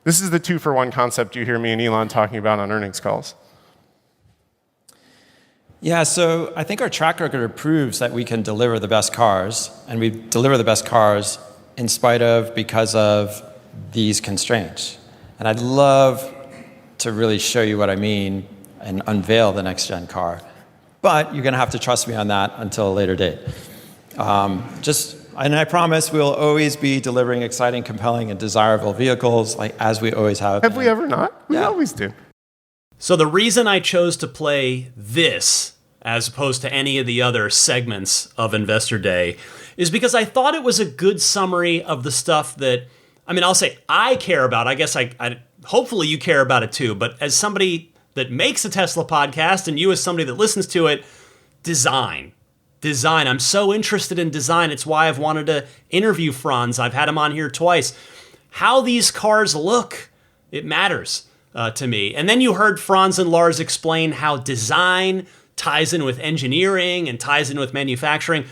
This is the 2-for-1 concept you hear me and Elon talking about on earnings calls. Yeah, so I think our track record proves that we can deliver the best cars, and we deliver the best cars in spite of, because of these constraints. And I'd love to really show you what I mean and unveil the next-gen car. But you're going to have to trust me on that until a later date. And I promise we'll always be delivering exciting, compelling, and desirable vehicles, like as we always have. Have we ever not? We Yeah. always do. So the reason I chose to play this, as opposed to any of the other segments of Investor Day, is because I thought it was a good summary of the stuff that, I'll say I care about. I guess I hopefully you care about it too, but as somebody that makes a Tesla podcast, and you as somebody that listens to it, design. I'm so interested in design. It's why I've wanted to interview Franz. I've had him on here twice. How these cars look, it matters to me. And then you heard Franz and Lars explain how design ties in with engineering and ties in with manufacturing.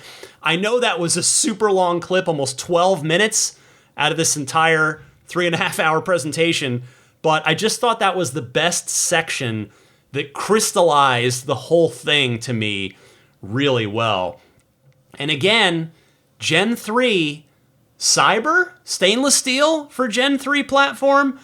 I know that was a super long clip, almost 12 minutes out of this entire 3.5-hour presentation, but I just thought that was the best section that crystallized the whole thing to me really well. And again, Gen 3, Cyber, stainless steel for Gen 3 platform.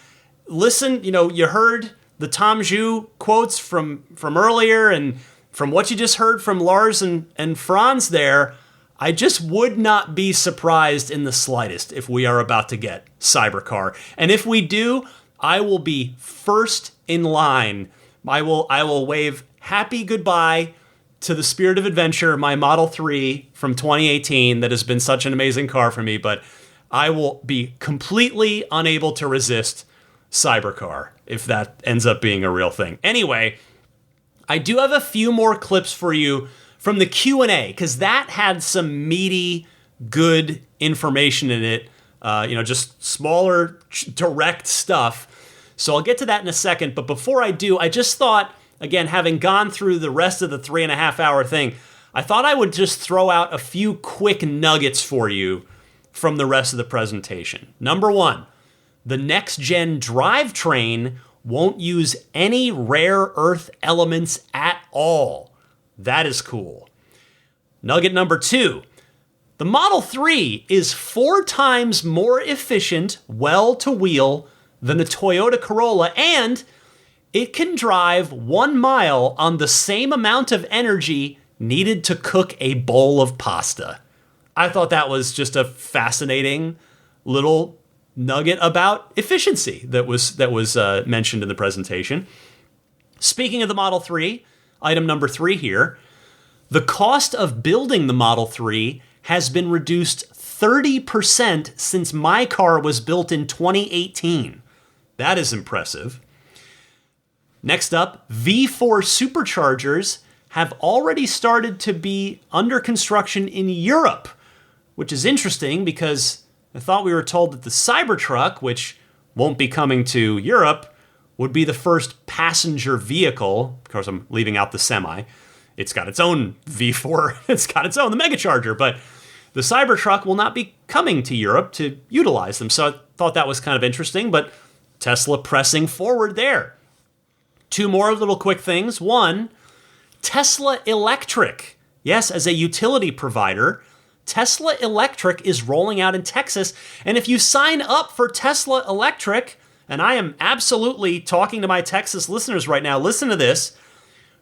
Listen, you heard the Tom Zhu quotes from earlier, and from what you just heard from Lars and Franz there, I just would not be surprised in the slightest if we are about to get Cybercar. And if we do, I will be first in line. I will wave happy goodbye to the Spirit of Adventure, my Model 3 from 2018 that has been such an amazing car for me, but I will be completely unable to resist Cybercar if that ends up being a real thing. Anyway, I do have a few more clips for you from the Q&A, because that had some meaty, good information in it, just smaller, direct stuff. So I'll get to that in a second, but before I do, I just thought, again, having gone through the rest of the 3.5-hour thing, I thought I would just throw out a few quick nuggets for you from the rest of the presentation. Number one, the next-gen drivetrain won't use any rare earth elements at all. That is cool. Nugget number 2. The Model 3 is 4 times more efficient well-to-wheel than the Toyota Corolla, and it can drive 1 mile on the same amount of energy needed to cook a bowl of pasta. I thought that was just a fascinating little nugget about efficiency that was mentioned in the presentation. Speaking of the Model 3, item number 3 here, the cost of building the Model 3 has been reduced 30% since my car was built in 2018. That is impressive. Next up, V4 superchargers have already started to be under construction in Europe, which is interesting because I thought we were told that the Cybertruck, which won't be coming to Europe, would be the first passenger vehicle. Of course, I'm leaving out the semi. It's got its own V4. It's got its own, the Megacharger. But the Cybertruck will not be coming to Europe to utilize them. So I thought that was kind of interesting, but Tesla pressing forward there. 2 more little quick things. 1, Tesla Electric. Yes, as a utility provider, Tesla Electric is rolling out in Texas. And if you sign up for Tesla Electric, and I am absolutely talking to my Texas listeners right now, listen to this.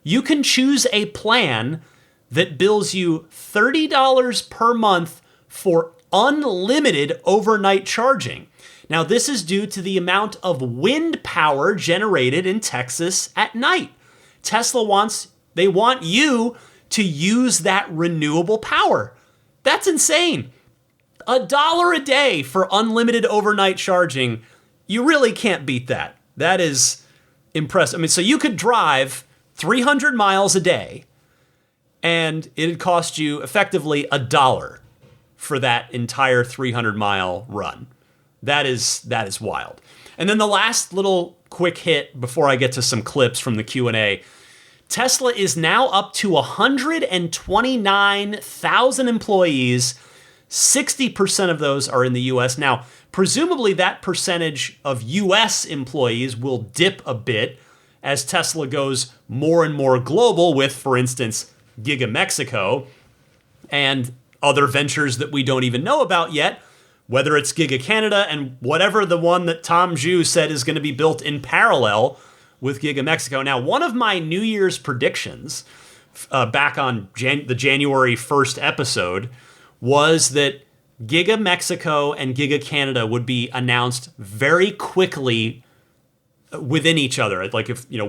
You can choose a plan that bills you $30 per month for unlimited overnight charging. Now, this is due to the amount of wind power generated in Texas at night. Tesla want you to use that renewable power. That's insane. $1 a day for unlimited overnight charging. You really can't beat that. That is impressive. I mean, so you could drive 300 miles a day and it'd cost you effectively $1 for that entire 300-mile run. That is wild. And then the last little quick hit before I get to some clips from the Q&A. Tesla is now up to 129,000 employees. 60% of those are in the US. Now, presumably that percentage of US employees will dip a bit as Tesla goes more and more global with, for instance, Giga Mexico and other ventures that we don't even know about yet, whether it's Giga Canada and whatever the one that Tom Zhu said is going to be built in parallel with Giga Mexico. Now, one of my New Year's predictions back on the January 1st episode was that Giga Mexico and Giga Canada would be announced very quickly within each other,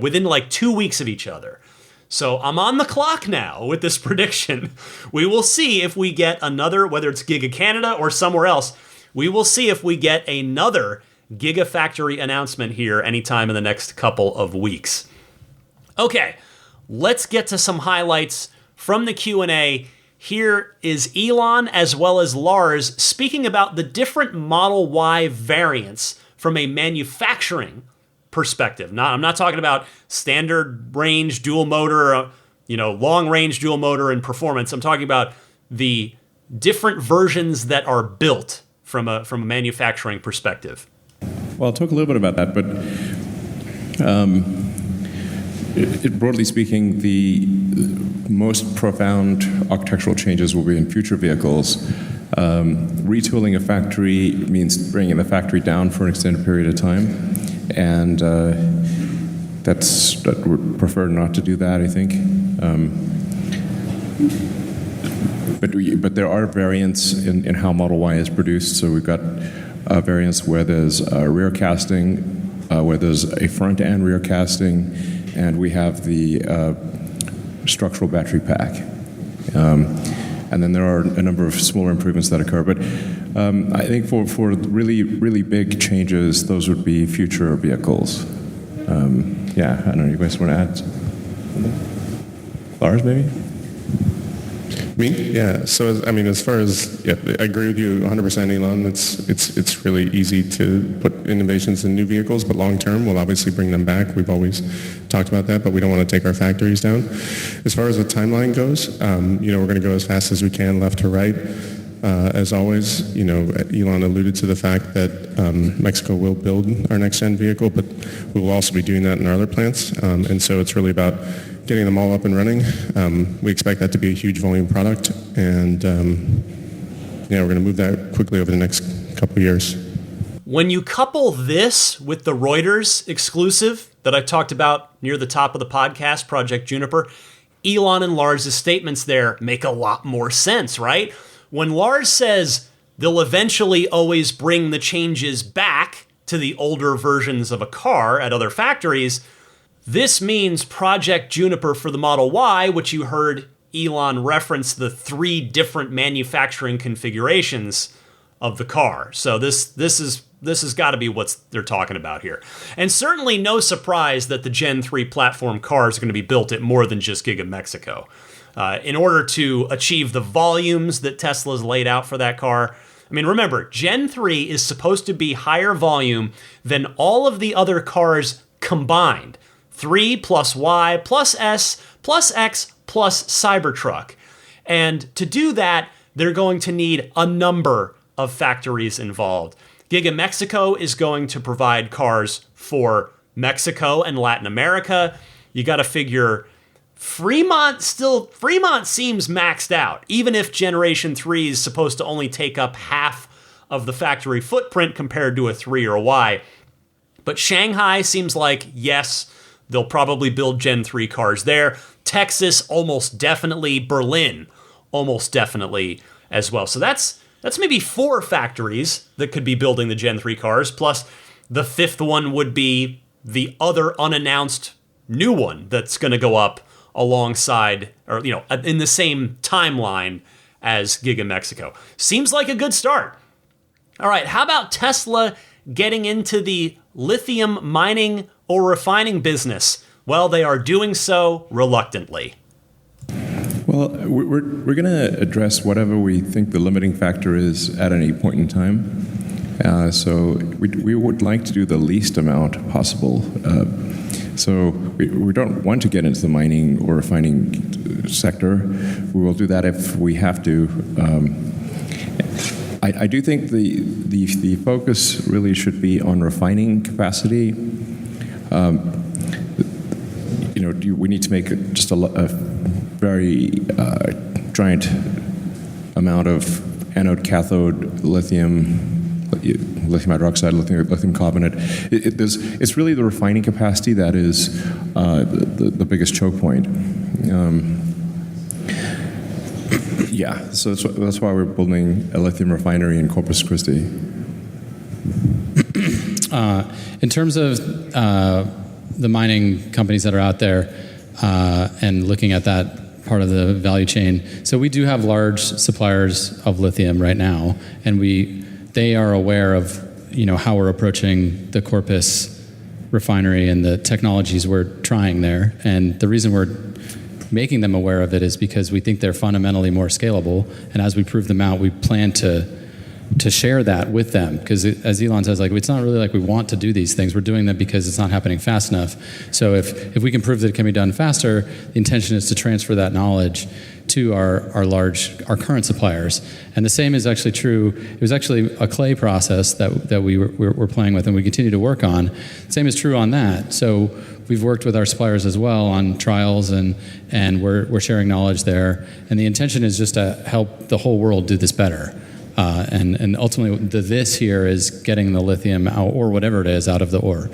within 2 weeks of each other. So I'm on the clock now with this prediction. We will see if we get another, whether it's Giga Canada or somewhere else, we will see if we get another Gigafactory announcement here anytime in the next couple of weeks. Okay, let's get to some highlights from the Q&A. Here is Elon as well as Lars speaking about the different Model Y variants from a manufacturing perspective. I'm not talking about standard range dual motor, long range dual motor and performance. I'm talking about the different versions that are built from a manufacturing perspective. Well, I'll talk a little bit about that, but broadly speaking, the most profound architectural changes will be in future vehicles. Retooling a factory means bringing the factory down for an extended period of time. And that would prefer not to do that, I think. But there are variants in how Model Y is produced. So we've got variants where there's rear casting, where there's a front and rear casting, and we have the structural battery pack. And then there are a number of smaller improvements that occur. But I think for really, really big changes, those would be future vehicles. I don't know, you guys want to add? Lars, maybe? Me? Yeah. So, as far as, I agree with you 100%, Elon. It's really easy to put innovations in new vehicles, but long term, we'll obviously bring them back. We've always talked about that, but we don't want to take our factories down. As far as the timeline goes, we're going to go as fast as we can, left to right. As always, Elon alluded to the fact that Mexico will build our next-gen vehicle, but we will also be doing that in our other plants. And so it's really about getting them all up and running. We expect that to be a huge volume product, and we're going to move that quickly over the next couple of years. When you couple this with the Reuters exclusive that I talked about near the top of the podcast, Project Juniper, Elon and Lars' statements there make a lot more sense, right? When Lars says they'll eventually always bring the changes back to the older versions of a car at other factories, this means Project Juniper for the Model Y, which you heard Elon reference the 3 different manufacturing configurations of the car. So this has got to be what they're talking about here. And certainly no surprise that the Gen 3 platform cars are going to be built at more than just Giga Mexico. In order to achieve the volumes that Tesla's laid out for that car, I mean, remember, Gen 3 is supposed to be higher volume than all of the other cars combined. 3 plus Y plus S plus X plus Cybertruck. And to do that, they're going to need a number of factories involved. Giga Mexico is going to provide cars for Mexico and Latin America. You got to figure Fremont seems maxed out, even if Generation 3 is supposed to only take up half of the factory footprint compared to a 3 or a Y. But Shanghai seems like, yes, they'll probably build Gen 3 cars there. Texas, almost definitely. Berlin, almost definitely as well. So that's maybe 4 factories that could be building the Gen 3 cars, plus the 5th one would be the other unannounced new one that's going to go up alongside, or in the same timeline as Giga Mexico. Seems like a good start. All right, how about Tesla getting into the lithium mining or refining business? Well, they are doing so reluctantly. Well, we're going to address whatever we think the limiting factor is at any point in time. So we would like to do the least amount possible. So we don't want to get into the mining or refining sector. We will do that if we have to. I do think the focus really should be on refining capacity. We need to make just a very giant amount of anode cathode lithium hydroxide, lithium carbonate. It's really the refining capacity that is the biggest choke point. So that's why we're building a lithium refinery in Corpus Christi. In terms of the mining companies that are out there and looking at that part of the value chain, so we do have large suppliers of lithium right now, and they are aware of how we're approaching the Corpus refinery and the technologies we're trying there. And the reason we're making them aware of it is because we think they're fundamentally more scalable. And as we prove them out, we plan to share that with them. Because as Elon says, it's not really like we want to do these things. We're doing them because it's not happening fast enough. So if we can prove that it can be done faster, the intention is to transfer that knowledge to our current suppliers. And the same is actually true. It was actually a clay process that we're playing with and we continue to work on. Same is true on that. So we've worked with our suppliers as well on trials and we're sharing knowledge there. And the intention is just to help the whole world do this better. And ultimately this here is getting the lithium out, or whatever it is, out of the ore.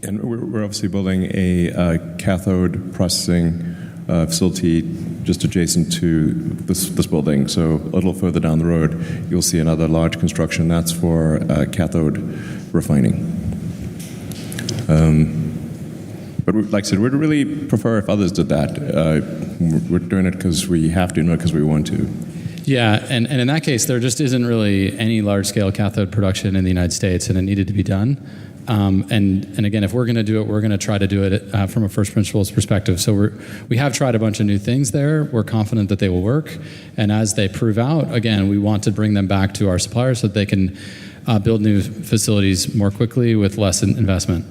And we're obviously building a cathode processing facility just adjacent to this building. So a little further down the road, you'll see another large construction. That's for cathode refining. But like I said, we'd really prefer if others did that. We're doing it because we have to, not because we want to. Yeah, and in that case, there just isn't really any large-scale cathode production in the United States, and it needed to be done. And again, if we're going to do it, we're going to try to do it from a first principles perspective. So we have tried a bunch of new things there. We're confident that they will work. And as they prove out, again, we want to bring them back to our suppliers so that they can build new facilities more quickly with less investment.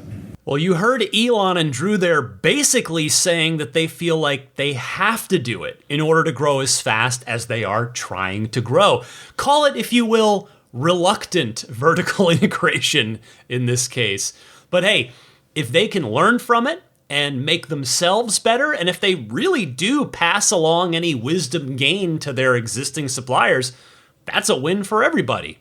Well, you heard Elon and Drew there basically saying that they feel like they have to do it in order to grow as fast as they are trying to grow. Call it, if you will, reluctant vertical integration in this case. But hey, if they can learn from it and make themselves better, and if they really do pass along any wisdom gained to their existing suppliers, that's a win for everybody.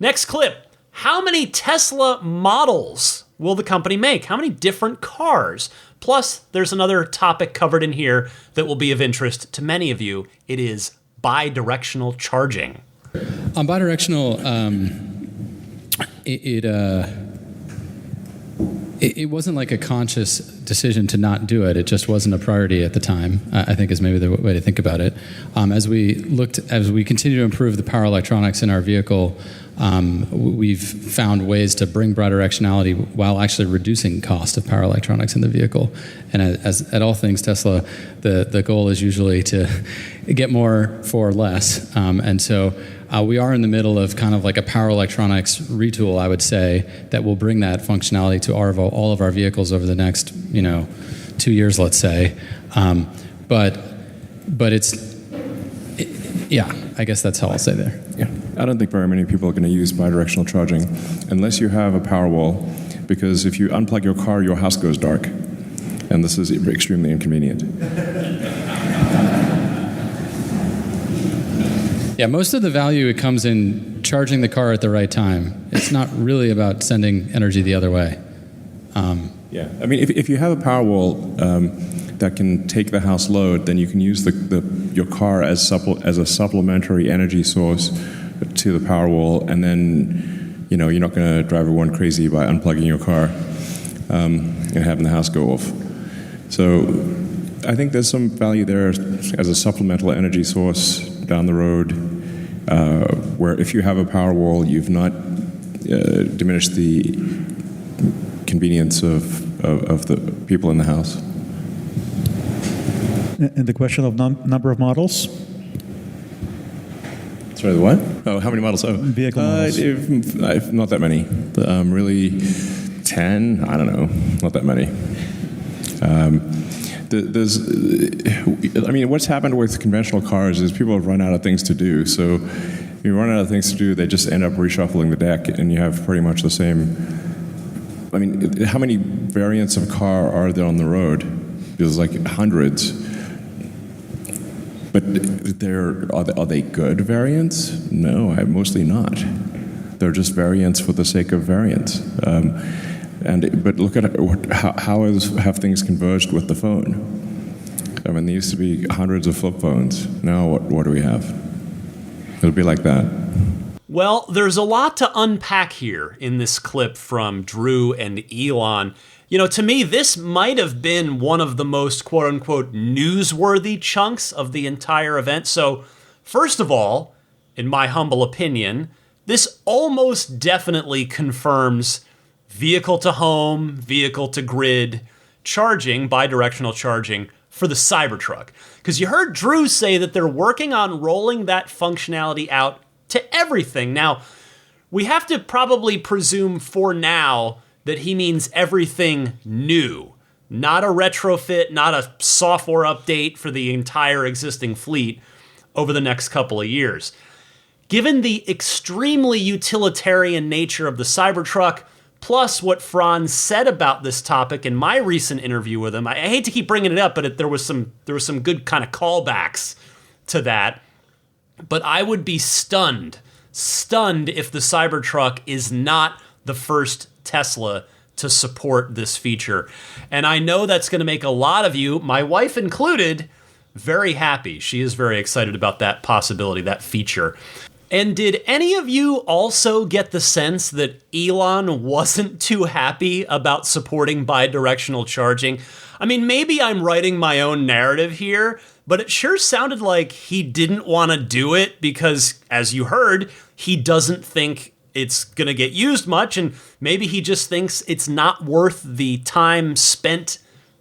Next clip. How many Tesla models will the company make? How many different cars? Plus, there's another topic covered in here that will be of interest to many of you. It is bi-directional charging. On bi-directional, it wasn't like a conscious decision to not do it. It just wasn't a priority at the time, I think is maybe the way to think about it. As we continue to improve the power electronics in our vehicle, we've found ways to bring bi-directionality while actually reducing cost of power electronics in the vehicle. And as at all things Tesla, the goal is usually to get more for less. And so we are in the middle of kind of like a power electronics retool, I would say, that will bring that functionality to all of our vehicles over the next 2 years, let's say. But I guess that's how I'll say there. Yeah, I don't think very many people are going to use bidirectional charging unless you have a Powerwall, because if you unplug your car, your house goes dark, and this is extremely inconvenient. Yeah, most of the value, it comes in charging the car at the right time. It's not really about sending energy the other way. Yeah, I mean, if you have a Powerwall that can take the house load, then you can use your car as a supplementary energy source to the Powerwall, and then you're not going to drive everyone crazy by unplugging your car and having the house go off. So I think there's some value there as a supplemental energy source down the road, where if you have a Powerwall, you've not diminished the convenience of the people in the house. And the question of number of models? Sorry, the what? Oh, how many models? Oh, vehicle models. Not that many. Really, 10? I don't know. Not that many. What's happened with conventional cars is people have run out of things to do. So if you run out of things to do, they just end up reshuffling the deck, and you have pretty much the same. I mean, how many variants of car are there on the road? There's like hundreds. But are they good variants? No, mostly not. They're just variants for the sake of variants. But look at how have things converged with the phone? I mean, there used to be hundreds of flip phones. Now what do we have? It'll be like that. Well, there's a lot to unpack here in this clip from Drew and Elon. To me, this might have been one of the most quote-unquote newsworthy chunks of the entire event. So, first of all, in my humble opinion, this almost definitely confirms vehicle-to-home, vehicle-to-grid charging, bidirectional charging for the Cybertruck. Because you heard Drew say that they're working on rolling that functionality out to everything. Now, we have to probably presume for now that he means everything new, not a retrofit, not a software update for the entire existing fleet over the next couple of years. Given the extremely utilitarian nature of the Cybertruck, plus what Franz said about this topic in my recent interview with him, I hate to keep bringing it up, but there was some good kind of callbacks to that. But I would be stunned if the Cybertruck is not the first Tesla to support this feature. And I know that's going to make a lot of you, my wife included, very happy. She is very excited about that possibility, that feature. And did any of you also get the sense that Elon wasn't too happy about supporting bidirectional charging? I mean, maybe I'm writing my own narrative here, but it sure sounded like he didn't want to do it because, as you heard, he doesn't think it's going to get used much, and maybe he just thinks it's not worth the time spent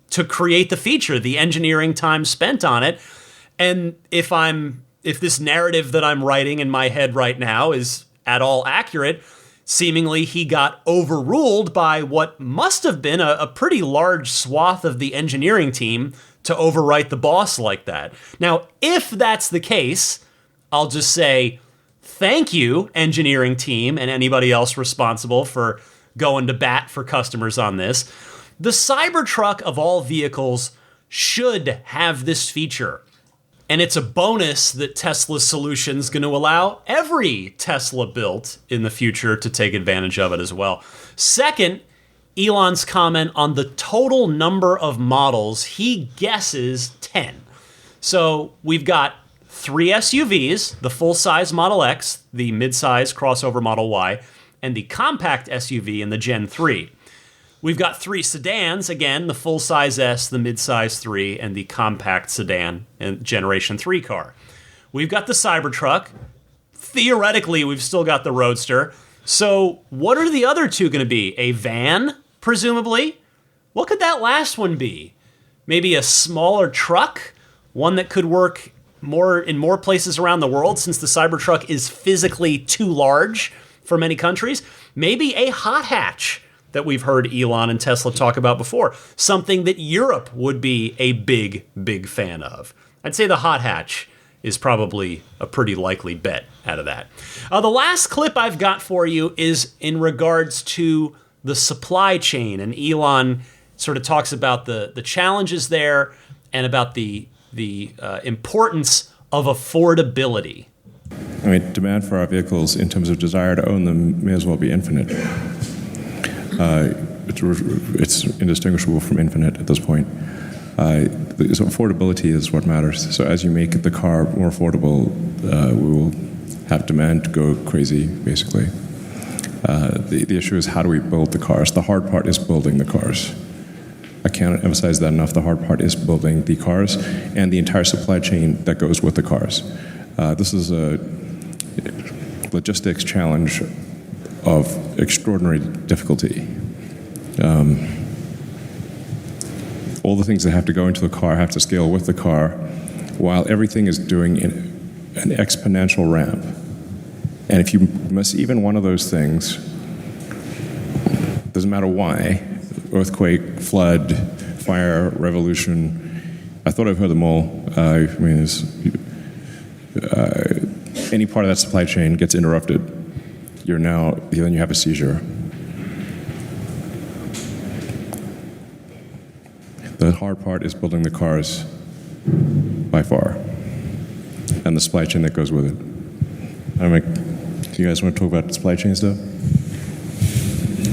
to create the feature, the engineering time spent on it. And if this narrative that I'm writing in my head right now is at all accurate, Seemingly, he got overruled by what must have been a pretty large swath of the engineering team to overwrite the boss like that. Now, if that's the case, I'll just say thank you, engineering team, and anybody else responsible for going to bat for customers on this. The Cybertruck of all vehicles should have this feature. And it's a bonus that Tesla's solution is going to allow every Tesla built in the future to take advantage of it as well. Second, Elon's comment on the total number of models, he guesses 10. So we've got 3 SUVs, the full-size Model X, the mid-size crossover Model Y, and the compact SUV in the Gen 3. We've got 3 sedans, again, the full-size S, the mid-size 3, and the compact sedan and Generation 3 car. We've got the Cybertruck. Theoretically, we've still got the Roadster. So what are the other 2 going to be? A van, presumably? What could that last one be? Maybe a smaller truck? One that could work in more places around the world, since the Cybertruck is physically too large for many countries? Maybe a hot hatch that we've heard Elon and Tesla talk about before. Something that Europe would be a big, big fan of. I'd say the hot hatch is probably a pretty likely bet out of that. The last clip I've got for you is in regards to the supply chain. And Elon sort of talks about the challenges there and about the importance of affordability. I mean, demand for our vehicles in terms of desire to own them may as well be infinite. It's indistinguishable from infinite at this point. So affordability is what matters. So as you make the car more affordable, we will have demand go crazy, basically. The issue is, how do we build the cars? The hard part is building the cars. I can't emphasize that enough. The hard part is building the cars and the entire supply chain that goes with the cars. This is a logistics challenge of extraordinary difficulty. All the things that have to go into the car have to scale with the car, while everything is doing an exponential ramp. And if you miss even one of those things, doesn't matter why, earthquake, flood, fire, revolution, I thought I've heard them all. I mean, any part of that supply chain gets interrupted, then you have a seizure. The hard part is building the cars by far, and the supply chain that goes with it. Do you guys want to talk about the supply chain stuff?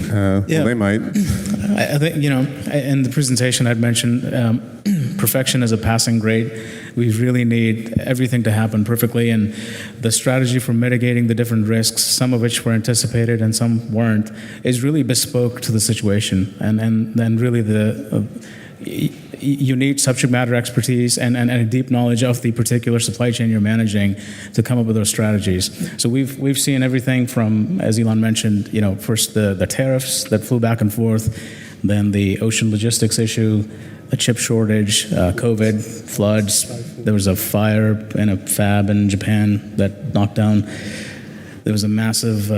Yeah. Well, they might. I think, in the presentation I'd mentioned perfection is a passing grade. We really need everything to happen perfectly, and the strategy for mitigating the different risks, some of which were anticipated and some weren't, is really bespoke to the situation. And then really you need subject matter expertise and a deep knowledge of the particular supply chain you're managing to come up with those strategies. So we've seen everything from, as Elon mentioned, first the tariffs that flew back and forth, then the ocean logistics issue, a chip shortage, COVID, floods. There was a fire in a fab in Japan that knocked down. There was a massive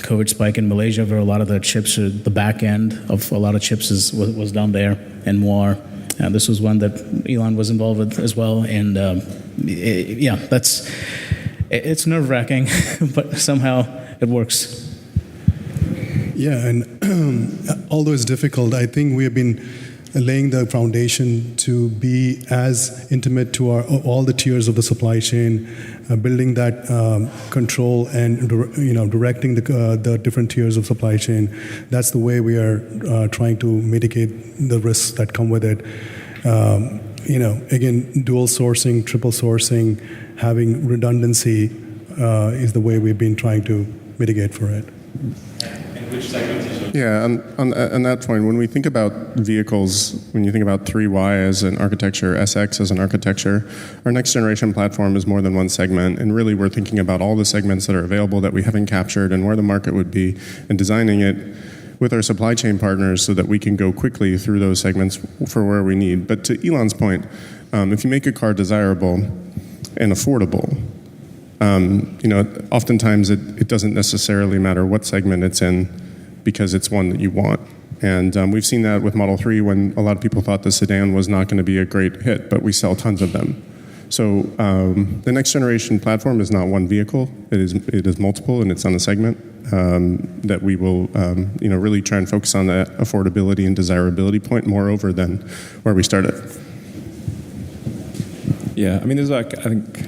COVID spike in Malaysia where a lot of the chips, the back end of a lot of chips was down there in Muar. This was one that Elon was involved with as well. And it's nerve-wracking, but somehow it works. Yeah, and although it's difficult, I think we have been laying the foundation to be as intimate to all the tiers of the supply chain, building that control and directing the different tiers of supply chain. That's the way we are trying to mitigate the risks that come with it. Again, dual sourcing, triple sourcing, having redundancy is the way we've been trying to mitigate for it. Yeah, on that point, when we think about vehicles, when you think about 3Y as an architecture, SX as an architecture, our next generation platform is more than one segment, and really we're thinking about all the segments that are available that we haven't captured and where the market would be, and designing it with our supply chain partners so that we can go quickly through those segments for where we need. But to Elon's point, if you make a car desirable and affordable, oftentimes it doesn't necessarily matter what segment it's in because it's one that you want. And we've seen that with Model 3 when a lot of people thought the sedan was not going to be a great hit, but we sell tons of them. So the next generation platform is not one vehicle. It is multiple, and it's on a segment that we will really try and focus on that affordability and desirability point moreover than where we started. Yeah, I mean, there's I think,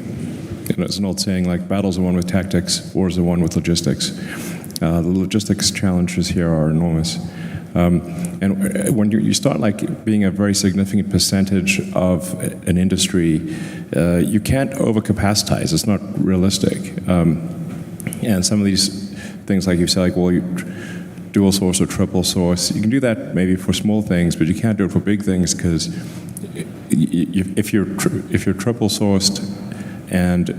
it's an old saying, battles are won with tactics, wars are won with logistics. The logistics challenges here are enormous. And when you start being a very significant percentage of an industry, you can't overcapacitize. It's not realistic. And some of these things, like you said, dual source or triple source, you can do that maybe for small things, but you can't do it for big things because if you're triple sourced, and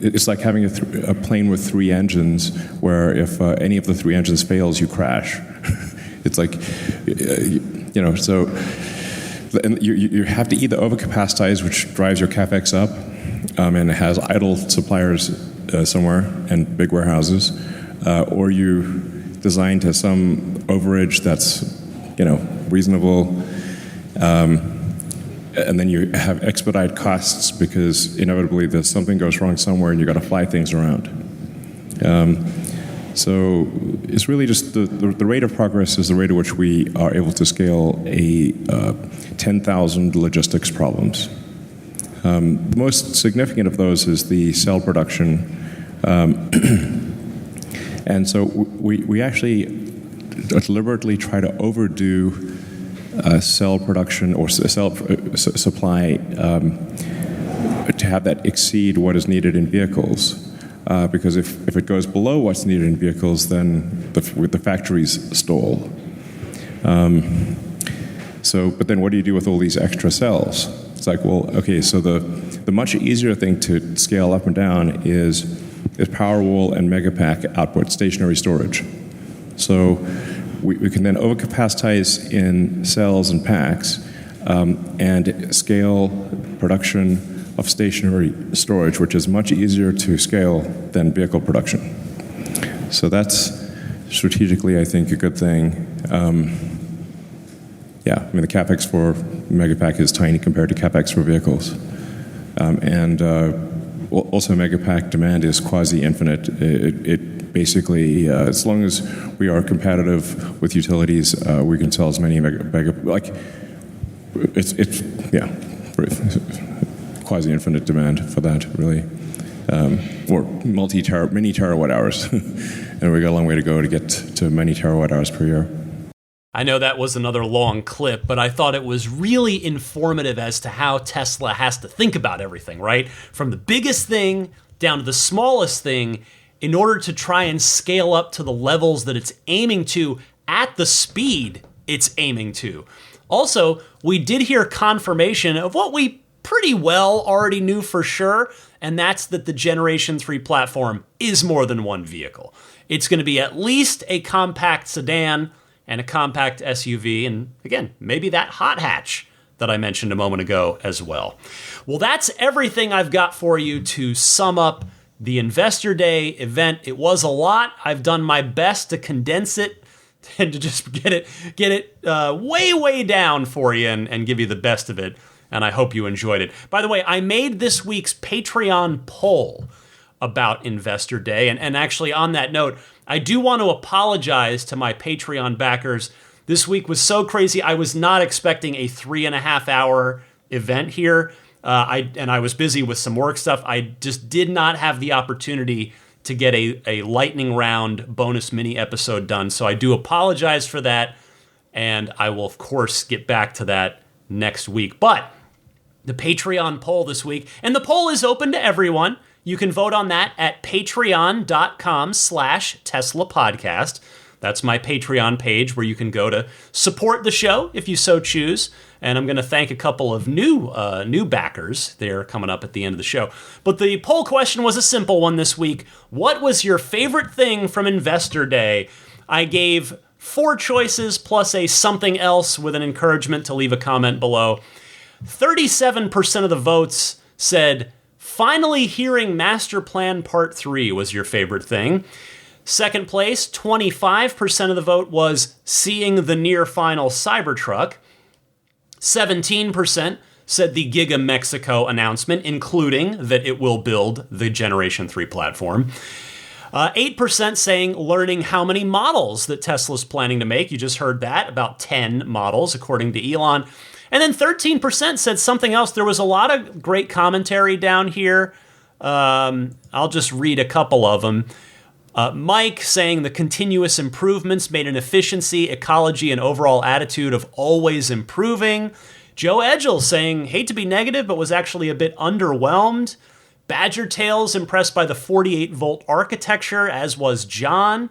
it's like having a plane with 3 engines, where if any of the 3 engines fails, you crash. It's so and you have to either overcapacitize, which drives your CapEx up, and it has idle suppliers somewhere and big warehouses, or you design to some overage that's reasonable. And then you have expedite costs because inevitably something goes wrong somewhere and you got to fly things around. So it's really just the rate of progress is the rate at which we are able to scale 10,000 logistics problems. The most significant of those is the cell production. And so we actually deliberately try to overdo cell production or cell supply to have that exceed what is needed in vehicles. Because if it goes below what's needed in vehicles, then the factories stall. But then what do you do with all these extra cells? It's so the much easier thing to scale up and down is Powerwall and Megapack output stationary storage. So we can then overcapacitize in cells and packs and scale production of stationary storage, which is much easier to scale than vehicle production. So that's strategically, I think, a good thing. The CapEx for Megapack is tiny compared to CapEx for vehicles. Also Megapack demand is quasi-infinite. It basically, as long as we are competitive with utilities, we can sell as many quasi-infinite demand for that, really, or many terawatt hours, and we got a long way to go to get to many terawatt hours per year. I know that was another long clip, but I thought it was really informative as to how Tesla has to think about everything, right? From the biggest thing down to the smallest thing, in order to try and scale up to the levels that it's aiming to at the speed it's aiming to. Also, we did hear confirmation of what we pretty well already knew for sure, and that's that the Generation 3 platform is more than one vehicle. It's going to be at least a compact sedan and a compact SUV, and again, maybe that hot hatch that I mentioned a moment ago as well. Well, that's everything I've got for you to sum up the Investor Day event. It was a lot. I've done my best to condense it and to just get it way down for you and give you the best of it. And I hope you enjoyed it. By the way, I made this week's Patreon poll about Investor Day. And actually, on that note, I do want to apologize to my Patreon backers. This week was so crazy. I was not expecting a 3.5-hour event here. I was busy with some work stuff. I just did not have the opportunity to get a lightning round bonus mini episode done. So I do apologize for that. And I will, of course, get back to that next week. But the Patreon poll this week, and the poll is open to everyone. You can vote on that at patreon.com/Tesla Podcast. That's my Patreon page where you can go to support the show if you so choose. And I'm going to thank a couple of new backers. They're coming up at the end of the show. But the poll question was a simple one this week. What was your favorite thing from Investor Day? I gave 4 choices plus a something else with an encouragement to leave a comment below. 37% of the votes said Finally hearing Master Plan Part 3 was your favorite thing. Second place, 25% of the vote was seeing the near final Cybertruck. 17% said the Giga Mexico announcement, including that it will build the Generation 3 platform. 8% saying learning how many models that Tesla's planning to make. You just heard that, about 10 models, according to Elon. And then 13% said something else. There was a lot of great commentary down here. I'll just read a couple of them. Mike saying the continuous improvements made an efficiency, ecology, and overall attitude of always improving. Joe Edgel saying, hate to be negative, but was actually a bit underwhelmed. Badger Tails impressed by the 48-volt architecture, as was John.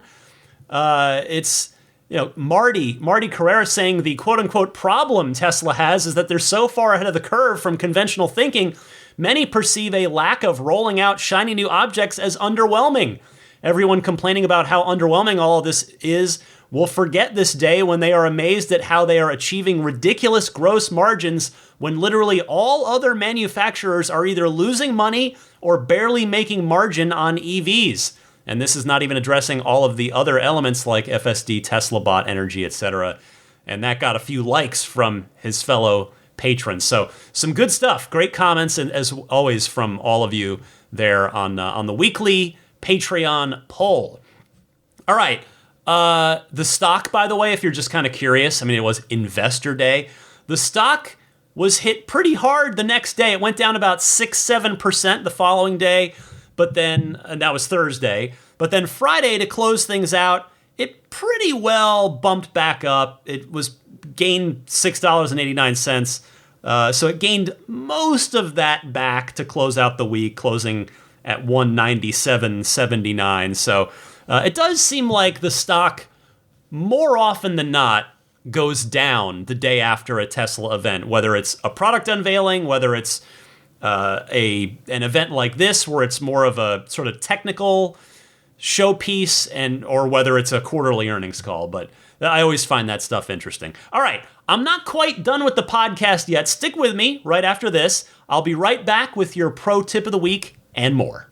Marty Carrera saying the quote-unquote problem Tesla has is that they're so far ahead of the curve from conventional thinking, many perceive a lack of rolling out shiny new objects as underwhelming. Everyone complaining about how underwhelming all of this is will forget this day when they are amazed at how they are achieving ridiculous gross margins when literally all other manufacturers are either losing money or barely making margin on EVs. And this is not even addressing all of the other elements like FSD, Tesla bot energy, etc. And that got a few likes from his fellow patrons. So some good stuff. Great comments, and as always from all of you there on the weekly Patreon poll. All right. The stock, by the way, if you're just kind of curious, I mean, it was Investor Day. The stock was hit pretty hard the next day. It went down about 6-7% the following day, but then, and that was Thursday. But then Friday, to close things out, it pretty well bumped back up. It was gained $6.89. So it gained most of that back to close out the week, closing at 197.79. So it does seem like the stock, more often than not, goes down the day after a Tesla event, whether it's a product unveiling, whether it's an event like this where it's more of a sort of technical showpiece, or whether it's a quarterly earnings call. But I always find that stuff interesting. All right, I'm not quite done with the podcast yet. Stick with me right after this. I'll be right back with your pro tip of the week and more.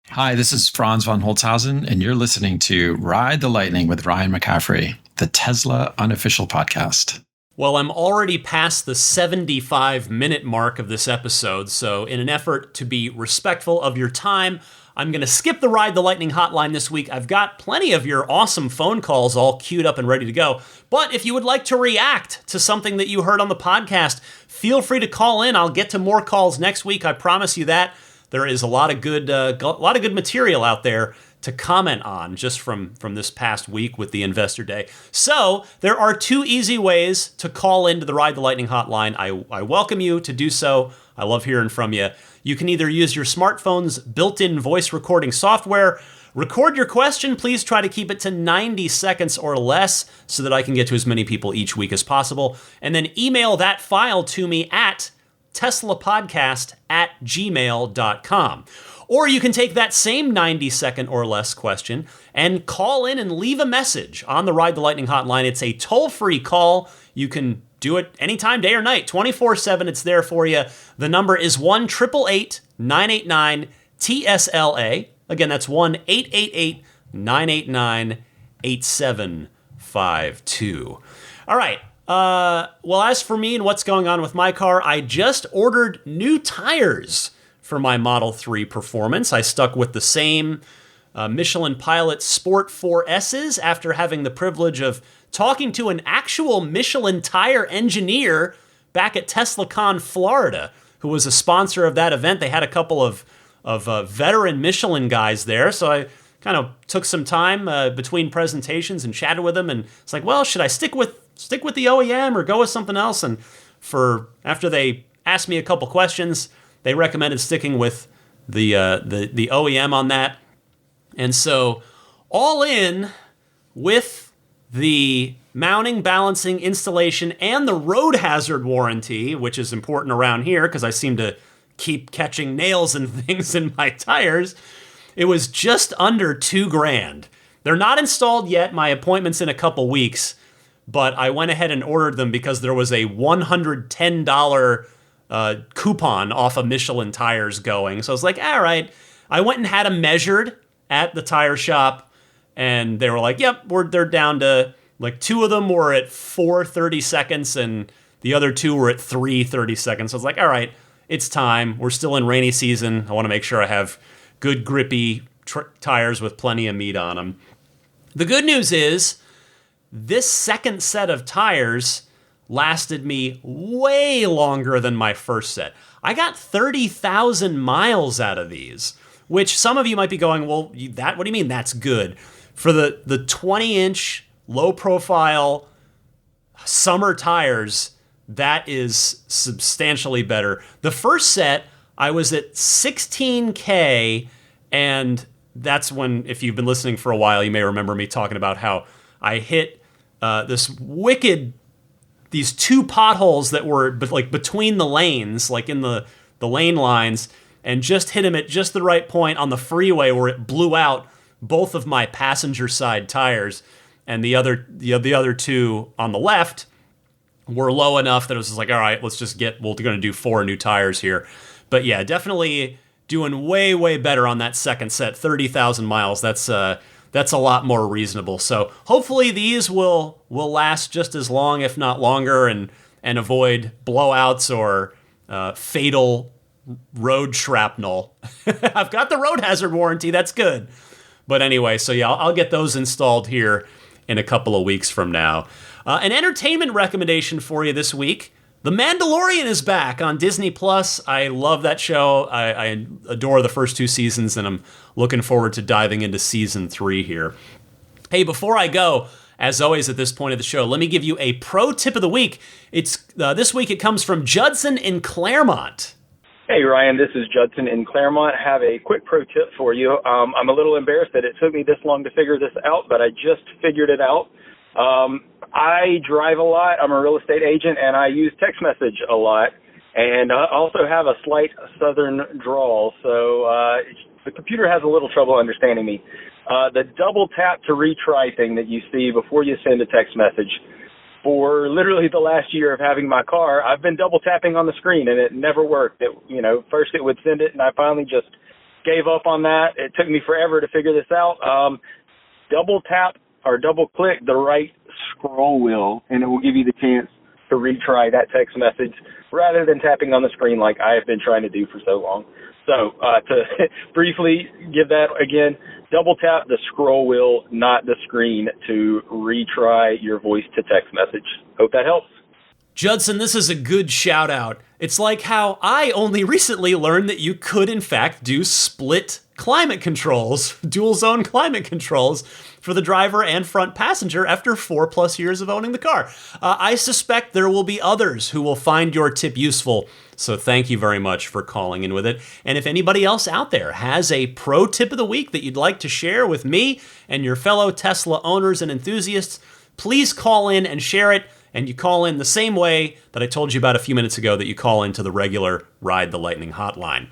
Hi, this is Franz von Holzhausen, and you're listening to Ride the Lightning with Ryan McCaffrey, the Tesla unofficial podcast. Well, I'm already past the 75-minute mark of this episode, so in an effort to be respectful of your time, I'm going to skip the Ride the Lightning hotline this week. I've got plenty of your awesome phone calls all queued up and ready to go. But if you would like to react to something that you heard on the podcast, feel free to call in. I'll get to more calls next week. I promise you that. There is a lot of good material out there to comment on just from this past week with the Investor Day. So there are two easy ways to call into the Ride the Lightning hotline. I welcome you to do so. I love hearing from you. You can either use your smartphone's built-in voice recording software, record your question. Please try to keep it to 90 seconds or less so that I can get to as many people each week as possible, and then email that file to me at teslapodcast@gmail.com. Or you can take that same 90-second or less question and call in and leave a message on the Ride the Lightning hotline. It's a toll-free call. You can do it anytime, day or night, 24/7. It's there for you. The number is 1-888-989-TSLA. Again, that's 1-888-989-8752. All right. Well, as for me and what's going on with my car, I just ordered new tires for my Model 3 Performance. I stuck with the same Michelin Pilot Sport 4S's after having the privilege of talking to an actual Michelin tire engineer back at TeslaCon, Florida, who was a sponsor of that event. They had a couple of veteran Michelin guys there, so I kind of took some time between presentations and chatted with them, and it's like, well, should I stick with the OEM or go with something else? And after they asked me a couple questions, they recommended sticking with the OEM on that. And so all in with the mounting, balancing, installation, and the road hazard warranty, which is important around here because I seem to keep catching nails and things in my tires, it was just under $2,000. They're not installed yet. My appointment's in a couple weeks, but I went ahead and ordered them because there was a $110 coupon off of Michelin tires going. So I was like, all right. I went and had them measured at the tire shop, and they were like, yep, they're down to, like, 2 of them were at 4 30-seconds, and the other 2 were at 3 30-seconds. So I was like, all right, it's time. We're still in rainy season. I want to make sure I have good grippy tires with plenty of meat on them. The good news is this second set of tires lasted me way longer than my first set. I got 30,000 miles out of these, which some of you might be going, well, what do you mean that's good? For the 20-inch, low-profile summer tires, that is substantially better. The first set, I was at 16K, and that's when, if you've been listening for a while, you may remember me talking about how I hit these 2 potholes that were like between the lanes, like in the lane lines, and just hit him at just the right point on the freeway where it blew out both of my passenger side tires, and the other 2 on the left were low enough that it was just like, all right, we're going to do 4 new tires here. But yeah, definitely doing way, way better on that second set. 30,000 miles, that's a lot more reasonable. So hopefully these will last just as long, if not longer, and avoid blowouts or fatal road shrapnel. I've got the road hazard warranty, that's good. But anyway, so yeah, I'll get those installed here in a couple of weeks from now. An entertainment recommendation for you this week. The Mandalorian is back on Disney+. I love that show. I adore the first 2 seasons, and I'm looking forward to diving into season 3 here. Hey, before I go, as always at this point of the show, let me give you a pro tip of the week. It's this week it comes from Judson in Claremont. Hey, Ryan, this is Judson in Claremont. I have a quick pro tip for you. I'm a little embarrassed that it took me this long to figure this out, but I just figured it out. I drive a lot. I'm a real estate agent, and I use text message a lot. And I also have a slight southern drawl, so the computer has a little trouble understanding me. The double tap to retry thing that you see before you send a text message, for literally the last year of having my car, I've been double tapping on the screen, and it never worked. First it would send it, and I finally just gave up on that. It took me forever to figure this out. Double tap or double click the right scroll wheel, and it will give you the chance to retry that text message rather than tapping on the screen like I have been trying to do for so long. So to briefly give that again, double tap the scroll wheel, not the screen, to retry your voice to text message. Hope that helps. Judson, this is a good shout out. It's like how I only recently learned that you could in fact do split climate controls, dual zone climate controls for the driver and front passenger after 4+ years of owning the car. I suspect there will be others who will find your tip useful. So thank you very much for calling in with it. And if anybody else out there has a pro tip of the week that you'd like to share with me and your fellow Tesla owners and enthusiasts, please call in and share it. And you call in the same way that I told you about a few minutes ago that you call into the regular Ride the Lightning hotline.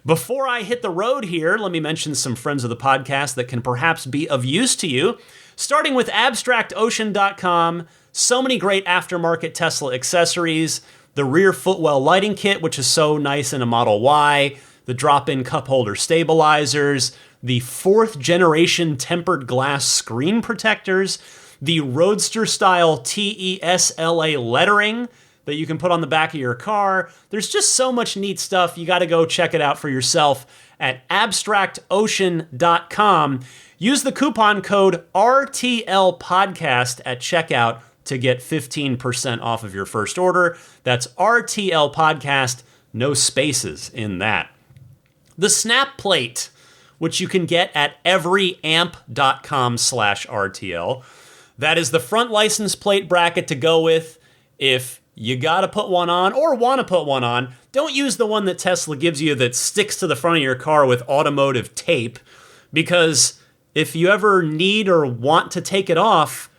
Before I hit the road here, let me mention some friends of the podcast that can perhaps be of use to you. Starting with abstractocean.com, so many great aftermarket Tesla accessories, the rear footwell lighting kit, which is so nice in a Model Y, the drop-in cup holder stabilizers, the 4th generation tempered glass screen protectors, the Roadster-style TESLA lettering that you can put on the back of your car. There's just so much neat stuff. You got to go check it out for yourself at abstractocean.com. Use the coupon code RTLPodcast at checkout to get 15% off of your first order. That's RTLPodcast, no spaces in that. The snap plate, which you can get at everyamp.com/RTL. That is the front license plate bracket to go with if you got to put one on or want to put one on. Don't use the one that Tesla gives you that sticks to the front of your car with automotive tape, because if you ever need or want to take it off,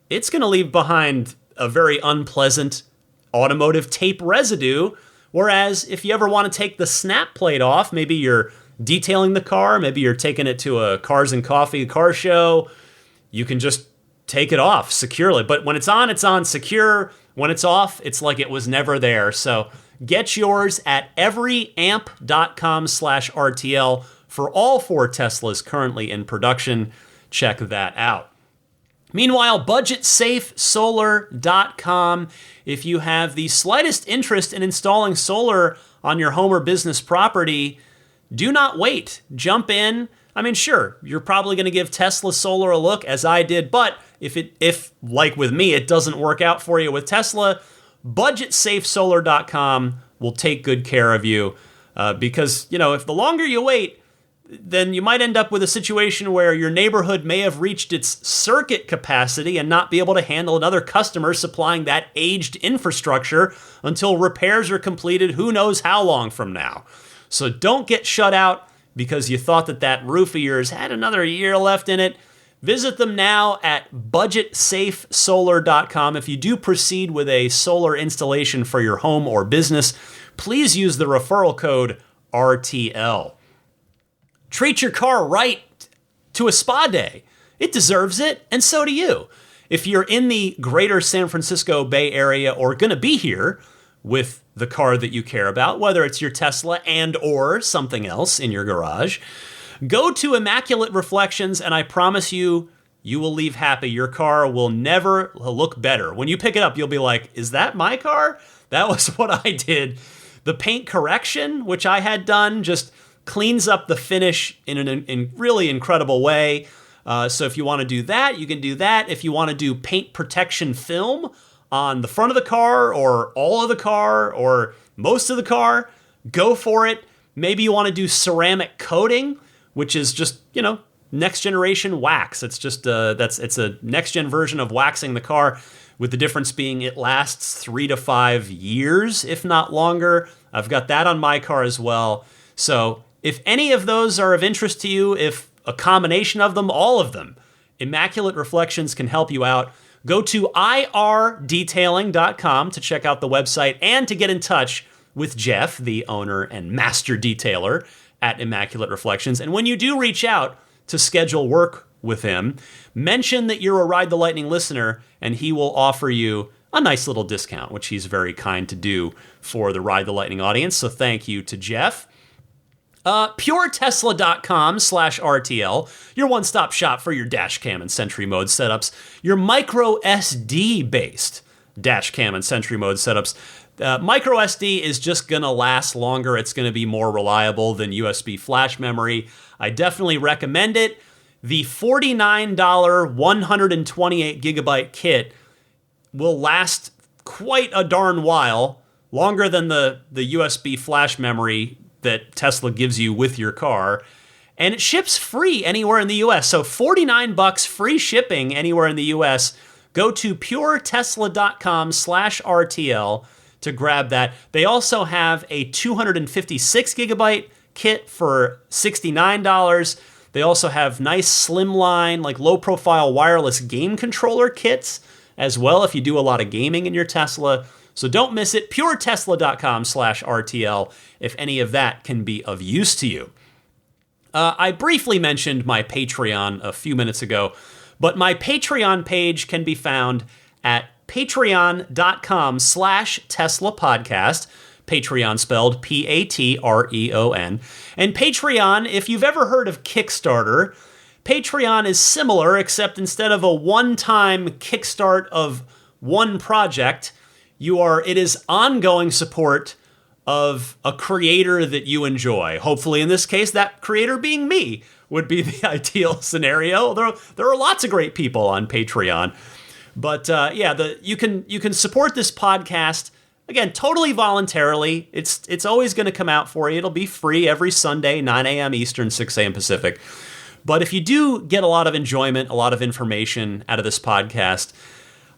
it's going to leave behind a very unpleasant automotive tape residue. Whereas if you ever want to take the snap plate off, maybe you're detailing the car, maybe you're taking it to a Cars and Coffee car show, you can just take it off securely. But when it's on secure. When it's off, it's like it was never there. So Get yours at everyamp.com/RTL for all 4 Teslas currently in production. Check that out. Meanwhile, budgetsafesolar.com. If you have the slightest interest in installing solar on your home or business property, do not wait. Jump in. I mean, sure, you're probably going to give Tesla Solar a look, as I did, but if like with me, it doesn't work out for you with Tesla, budgetsafesolar.com will take good care of you because, if the longer you wait, then you might end up with a situation where your neighborhood may have reached its circuit capacity and not be able to handle another customer supplying that aged infrastructure until repairs are completed who knows how long from now. So don't get shut out because you thought that roof of yours had another year left in it. Visit them now at budgetsafesolar.com. If you do proceed with a solar installation for your home or business, please use the referral code RTL. Treat your car right to a spa day. It deserves it, and so do you. If you're in the greater San Francisco Bay Area or going to be here with the car that you care about, whether it's your Tesla and or something else in your garage, go to Immaculate Reflections, and I promise you, you will leave happy. Your car will never look better. When you pick it up, you'll be like, is that my car? That was what I did. The paint correction, which I had done, just cleans up the finish in a really incredible way. So if you want to do that, you can do that. If you want to do paint protection film on the front of the car or all of the car or most of the car, go for it. Maybe you want to do ceramic coating, which is just, next generation wax. It's just it's a next gen version of waxing the car, with the difference being it lasts 3 to 5 years, if not longer. I've got that on my car as well. So if any of those are of interest to you, if a combination of them, all of them, Immaculate Reflections can help you out. Go to irdetailing.com to check out the website and to get in touch with Jeff, the owner and master detailer at Immaculate Reflections. And when you do reach out to schedule work with him, mention that you're a Ride the Lightning listener, and he will offer you a nice little discount, which he's very kind to do for the Ride the Lightning audience. So thank you to Jeff. PureTesla.com/RTL, your one-stop shop for your dash cam and Sentry Mode setups, your micro SD-based dash cam and Sentry Mode setups. Micro SD is just going to last longer. It's going to be more reliable than USB flash memory. I definitely recommend it. The $49 128 gigabyte kit will last quite a darn while, longer than the USB flash memory that Tesla gives you with your car. And it ships free anywhere in the US. So $49 free shipping anywhere in the US. Go to puretesla.com/RTL to grab that. They also have a 256 gigabyte kit for $69. They also have nice slimline, like low profile wireless game controller kits as well if you do a lot of gaming in your Tesla. So don't miss it. puretesla.com/RTL if any of that can be of use to you. I briefly mentioned my Patreon a few minutes ago, but my Patreon page can be found at patreon.com/Tesla podcast. Patreon spelled Patreon. And Patreon, if you've ever heard of Kickstarter, Patreon is similar, except instead of a one-time kickstart of one project, it is ongoing support of a creator that you enjoy. Hopefully, in this case, that creator being me would be the ideal scenario. There are lots of great people on Patreon, but you can support this podcast again totally voluntarily. It's always going to come out for you. It'll be free every Sunday, 9 a.m. Eastern, 6 a.m. Pacific. But if you do get a lot of enjoyment, a lot of information out of this podcast,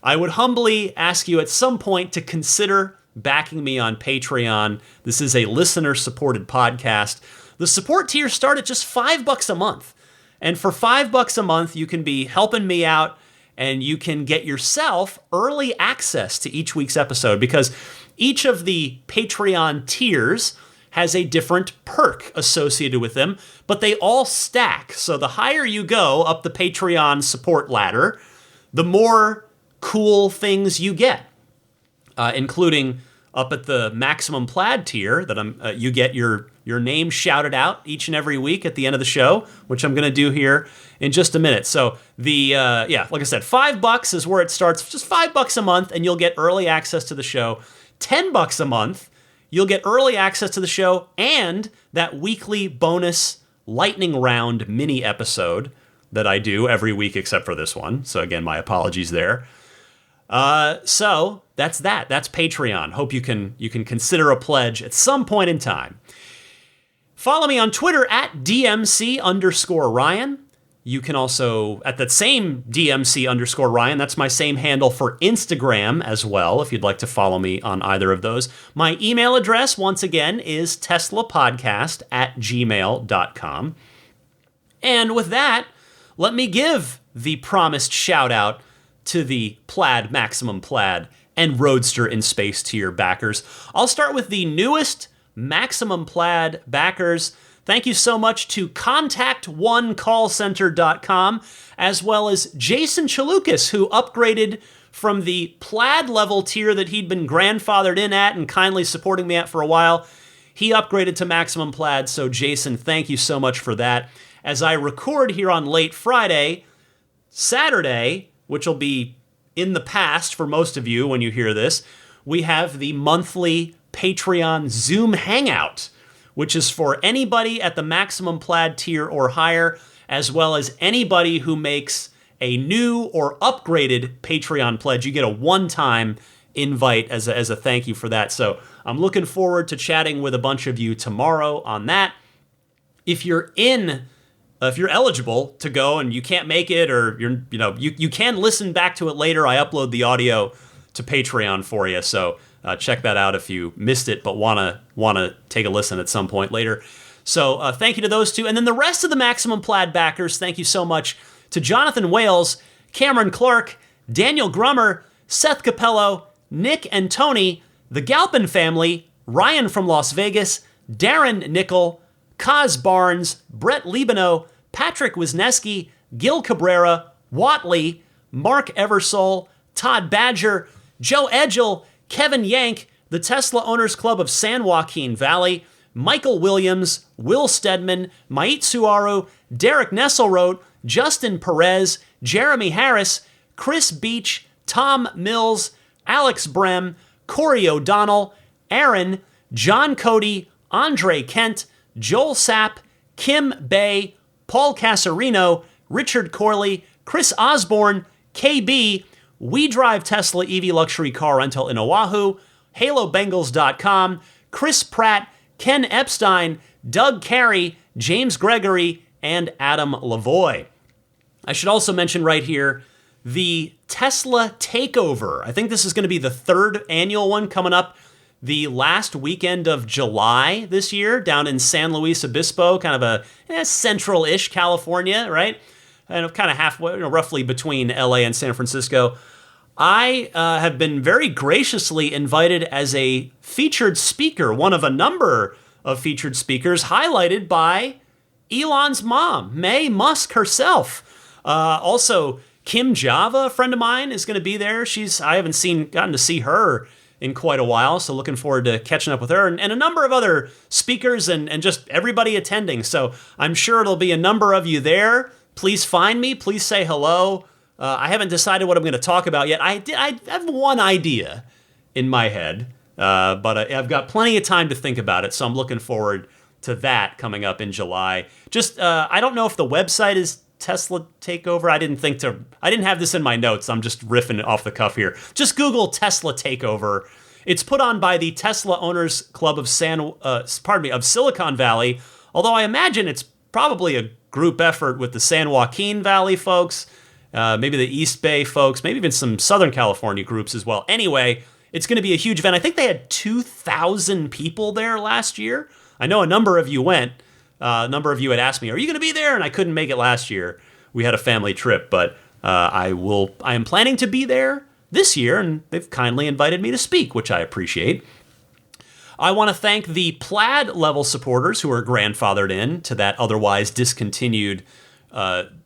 I would humbly ask you at some point to consider backing me on Patreon. This is a listener-supported podcast. The support tiers start at just $5 a month. And for $5 a month, you can be helping me out and you can get yourself early access to each week's episode, because each of the Patreon tiers has a different perk associated with them, but they all stack. So the higher you go up the Patreon support ladder, the more cool things you get, including up at the maximum plaid tier that you get your name shouted out each and every week at the end of the show, which I'm going to do here in just a minute. So like I said, $5 is where it starts. Just $5 a month, and you'll get early access to the show. $10 a month, you'll get early access to the show and that weekly bonus lightning round mini episode that I do every week except for this one. So again, my apologies there. So that's that. That's Patreon. Hope you can consider a pledge at some point in time. Follow me on Twitter at DMC_Ryan. You can also, at that same DMC_Ryan, that's my same handle for Instagram as well, if you'd like to follow me on either of those. My email address, once again, is teslapodcast@gmail.com. And with that, let me give the promised shout out to the Plaid, Maximum Plaid, and Roadster in Space tier backers. I'll start with the newest Maximum Plaid backers. Thank you so much to ContactOneCallCenter.com, as well as Jason Chalukas, who upgraded from the Plaid level tier that he'd been grandfathered in at and kindly supporting me at for a while. He upgraded to Maximum Plaid, so Jason, thank you so much for that. As I record here on late Friday, Saturday, which will be in the past for most of you when you hear this, we have the monthly Patreon Zoom Hangout, which is for anybody at the Maximum Plaid tier or higher, as well as anybody who makes a new or upgraded Patreon pledge. You get a one-time invite as a thank you for that. So I'm looking forward to chatting with a bunch of you tomorrow on that. If you're eligible to go and you can't make it, or you can listen back to it later. I upload the audio to Patreon for you, so check that out if you missed it but wanna take a listen at some point later. So thank you to those two, and then the rest of the Maximum Plaid backers. Thank you so much to Jonathan Wales, Cameron Clark, Daniel Grummer, Seth Capello, Nick and Tony, the Galpin family, Ryan from Las Vegas, Darren Nickel, Kaz Barnes, Brett Libano, Patrick Wisniewski, Gil Cabrera, Watley, Mark Eversole, Todd Badger, Joe Edgel, Kevin Yank, the Tesla Owners Club of San Joaquin Valley, Michael Williams, Will Stedman, Mait Suaru, Derek Nesselrote, Justin Perez, Jeremy Harris, Chris Beach, Tom Mills, Alex Brem, Corey O'Donnell, Aaron, John Cody, Andre Kent, Joel Sapp, Kim Bay, Paul Casarino, Richard Corley, Chris Osborne, KB, We Drive Tesla EV Luxury Car Rental in Oahu, HaloBengals.com, Chris Pratt, Ken Epstein, Doug Carey, James Gregory, and Adam Lavoie. I should also mention right here the Tesla Takeover. I think this is going to be the third annual one coming up the last weekend of July this year down in San Luis Obispo, kind of a central-ish California, right? And kind of halfway, roughly between LA and San Francisco. I have been very graciously invited as a featured speaker, one of a number of featured speakers, highlighted by Elon's mom, May Musk herself. Also, Kim Java, a friend of mine, is going to be there. I haven't gotten to see her in quite a while, so looking forward to catching up with her, and a number of other speakers and just everybody attending. So I'm sure it'll be a number of you there. Please find me. Please say hello. I haven't decided what I'm going to talk about yet. I have one idea in my head, but I've got plenty of time to think about it, so I'm looking forward to that coming up in July. Just, I don't know if the website is Tesla Takeover. I didn't have this in my notes. I'm just riffing off the cuff here. Just Google Tesla Takeover. It's put on by the Tesla Owners Club of Silicon Valley, although I imagine it's probably a group effort with the San Joaquin Valley folks, maybe the East Bay folks, maybe even some Southern California groups as well. Anyway, it's going to be a huge event. I think they had 2,000 people there last year. I know a number of you went. A number of you had asked me, are you going to be there? And I couldn't make it last year. We had a family trip, but I am planning to be there this year, and they've kindly invited me to speak, which I appreciate. I want to thank the Plaid level supporters who are grandfathered in to that otherwise discontinued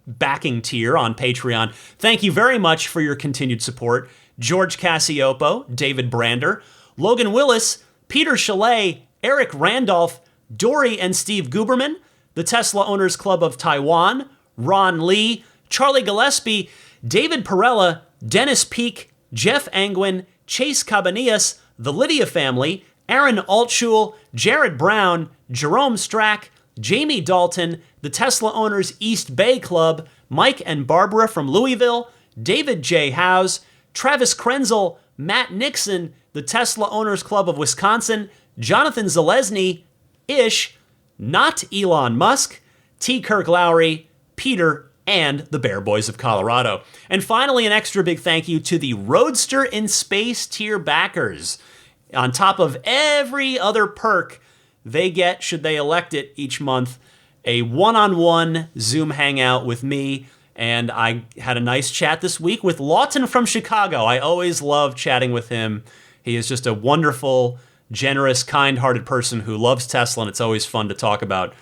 backing tier on Patreon. Thank you very much for your continued support. George Cassiopo, David Brander, Logan Willis, Peter Chalet, Eric Randolph, Dory and Steve Guberman, the Tesla Owners Club of Taiwan, Ron Lee, Charlie Gillespie, David Perella, Dennis Peak, Jeff Angwin, Chase Cabanillas, the Lydia family, Aaron Altschul, Jared Brown, Jerome Strack, Jamie Dalton, the Tesla Owners East Bay Club, Mike and Barbara from Louisville, David J. Howes, Travis Krenzel, Matt Nixon, the Tesla Owners Club of Wisconsin, Jonathan Zalesny, Ish, not Elon Musk, T. Kirk Lowry, Peter, and the Bear Boys of Colorado. And finally, an extra big thank you to the Roadster in Space tier backers. On top of every other perk they get, should they elect it each month, a one-on-one Zoom hangout with me. And I had a nice chat this week with Lawton from Chicago. I always love chatting with him. He is just a wonderful, generous, kind-hearted person who loves Tesla, and it's always fun to talk about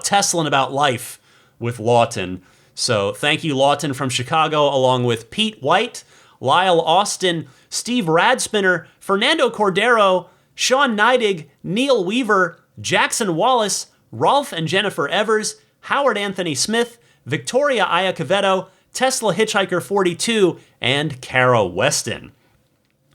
Tesla and about life with Lawton. So thank you, Lawton from Chicago, along with Pete White, Lyle Austin, Steve Radspinner, Fernando Cordero, Sean Neidig, Neil Weaver, Jackson Wallace, Rolf and Jennifer Evers, Howard Anthony Smith, Victoria Iacovetto, Tesla Hitchhiker 42, and Kara Weston.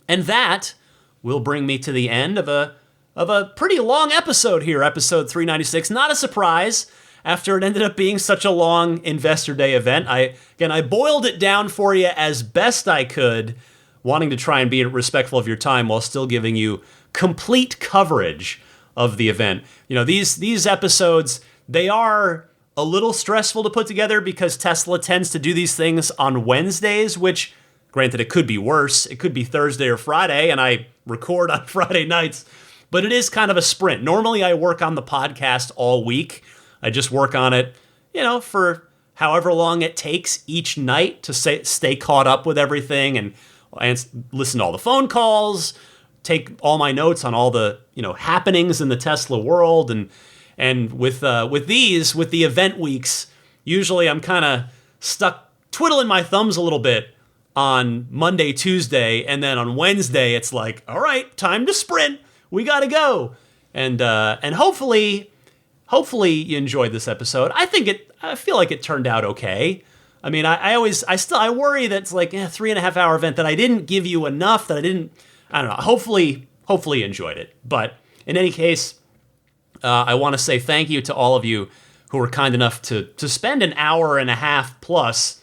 And that will bring me to the end of a pretty long episode here, episode 396. Not a surprise, after it ended up being such a long Investor Day event. I boiled it down for you as best I could, wanting to try and be respectful of your time while still giving you complete coverage of the event. You know, these episodes, they are a little stressful to put together because Tesla tends to do these things on Wednesdays, which, granted, it could be worse. It could be Thursday or Friday, and I record on Friday nights, but it is kind of a sprint. Normally, I work on the podcast all week. I just work on it, for however long it takes each night to stay caught up with everything and listen to all the phone calls, take all my notes on all the, happenings in the Tesla world. And with the event weeks, usually I'm kind of stuck twiddling my thumbs a little bit on Monday, Tuesday, and then on Wednesday, it's like, all right, time to sprint. We got to go. And hopefully you enjoyed this episode. I feel like it turned out okay. I mean, I worry that it's like 3.5 hour event that I didn't give you enough, I don't know. Hopefully you enjoyed it. But in any case, I want to say thank you to all of you who were kind enough to spend an hour and a half plus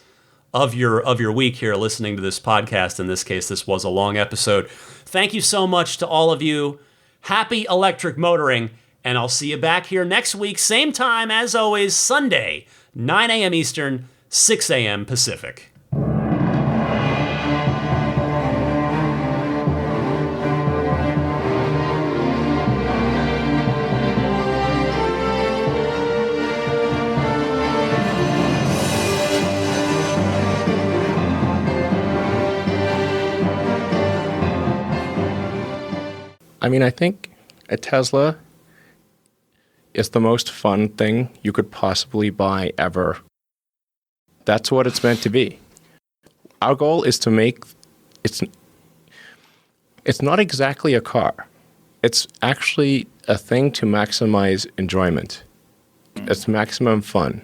of your week here listening to this podcast. In this case, this was a long episode. Thank you so much to all of you. Happy electric motoring. And I'll see you back here next week, same time as always, Sunday, 9 a.m. Eastern, 6 a.m. Pacific. I mean, I think a Tesla is the most fun thing you could possibly buy ever. That's what it's meant to be. Our goal is to make it's not exactly a car. It's actually a thing to maximize enjoyment. It's maximum fun.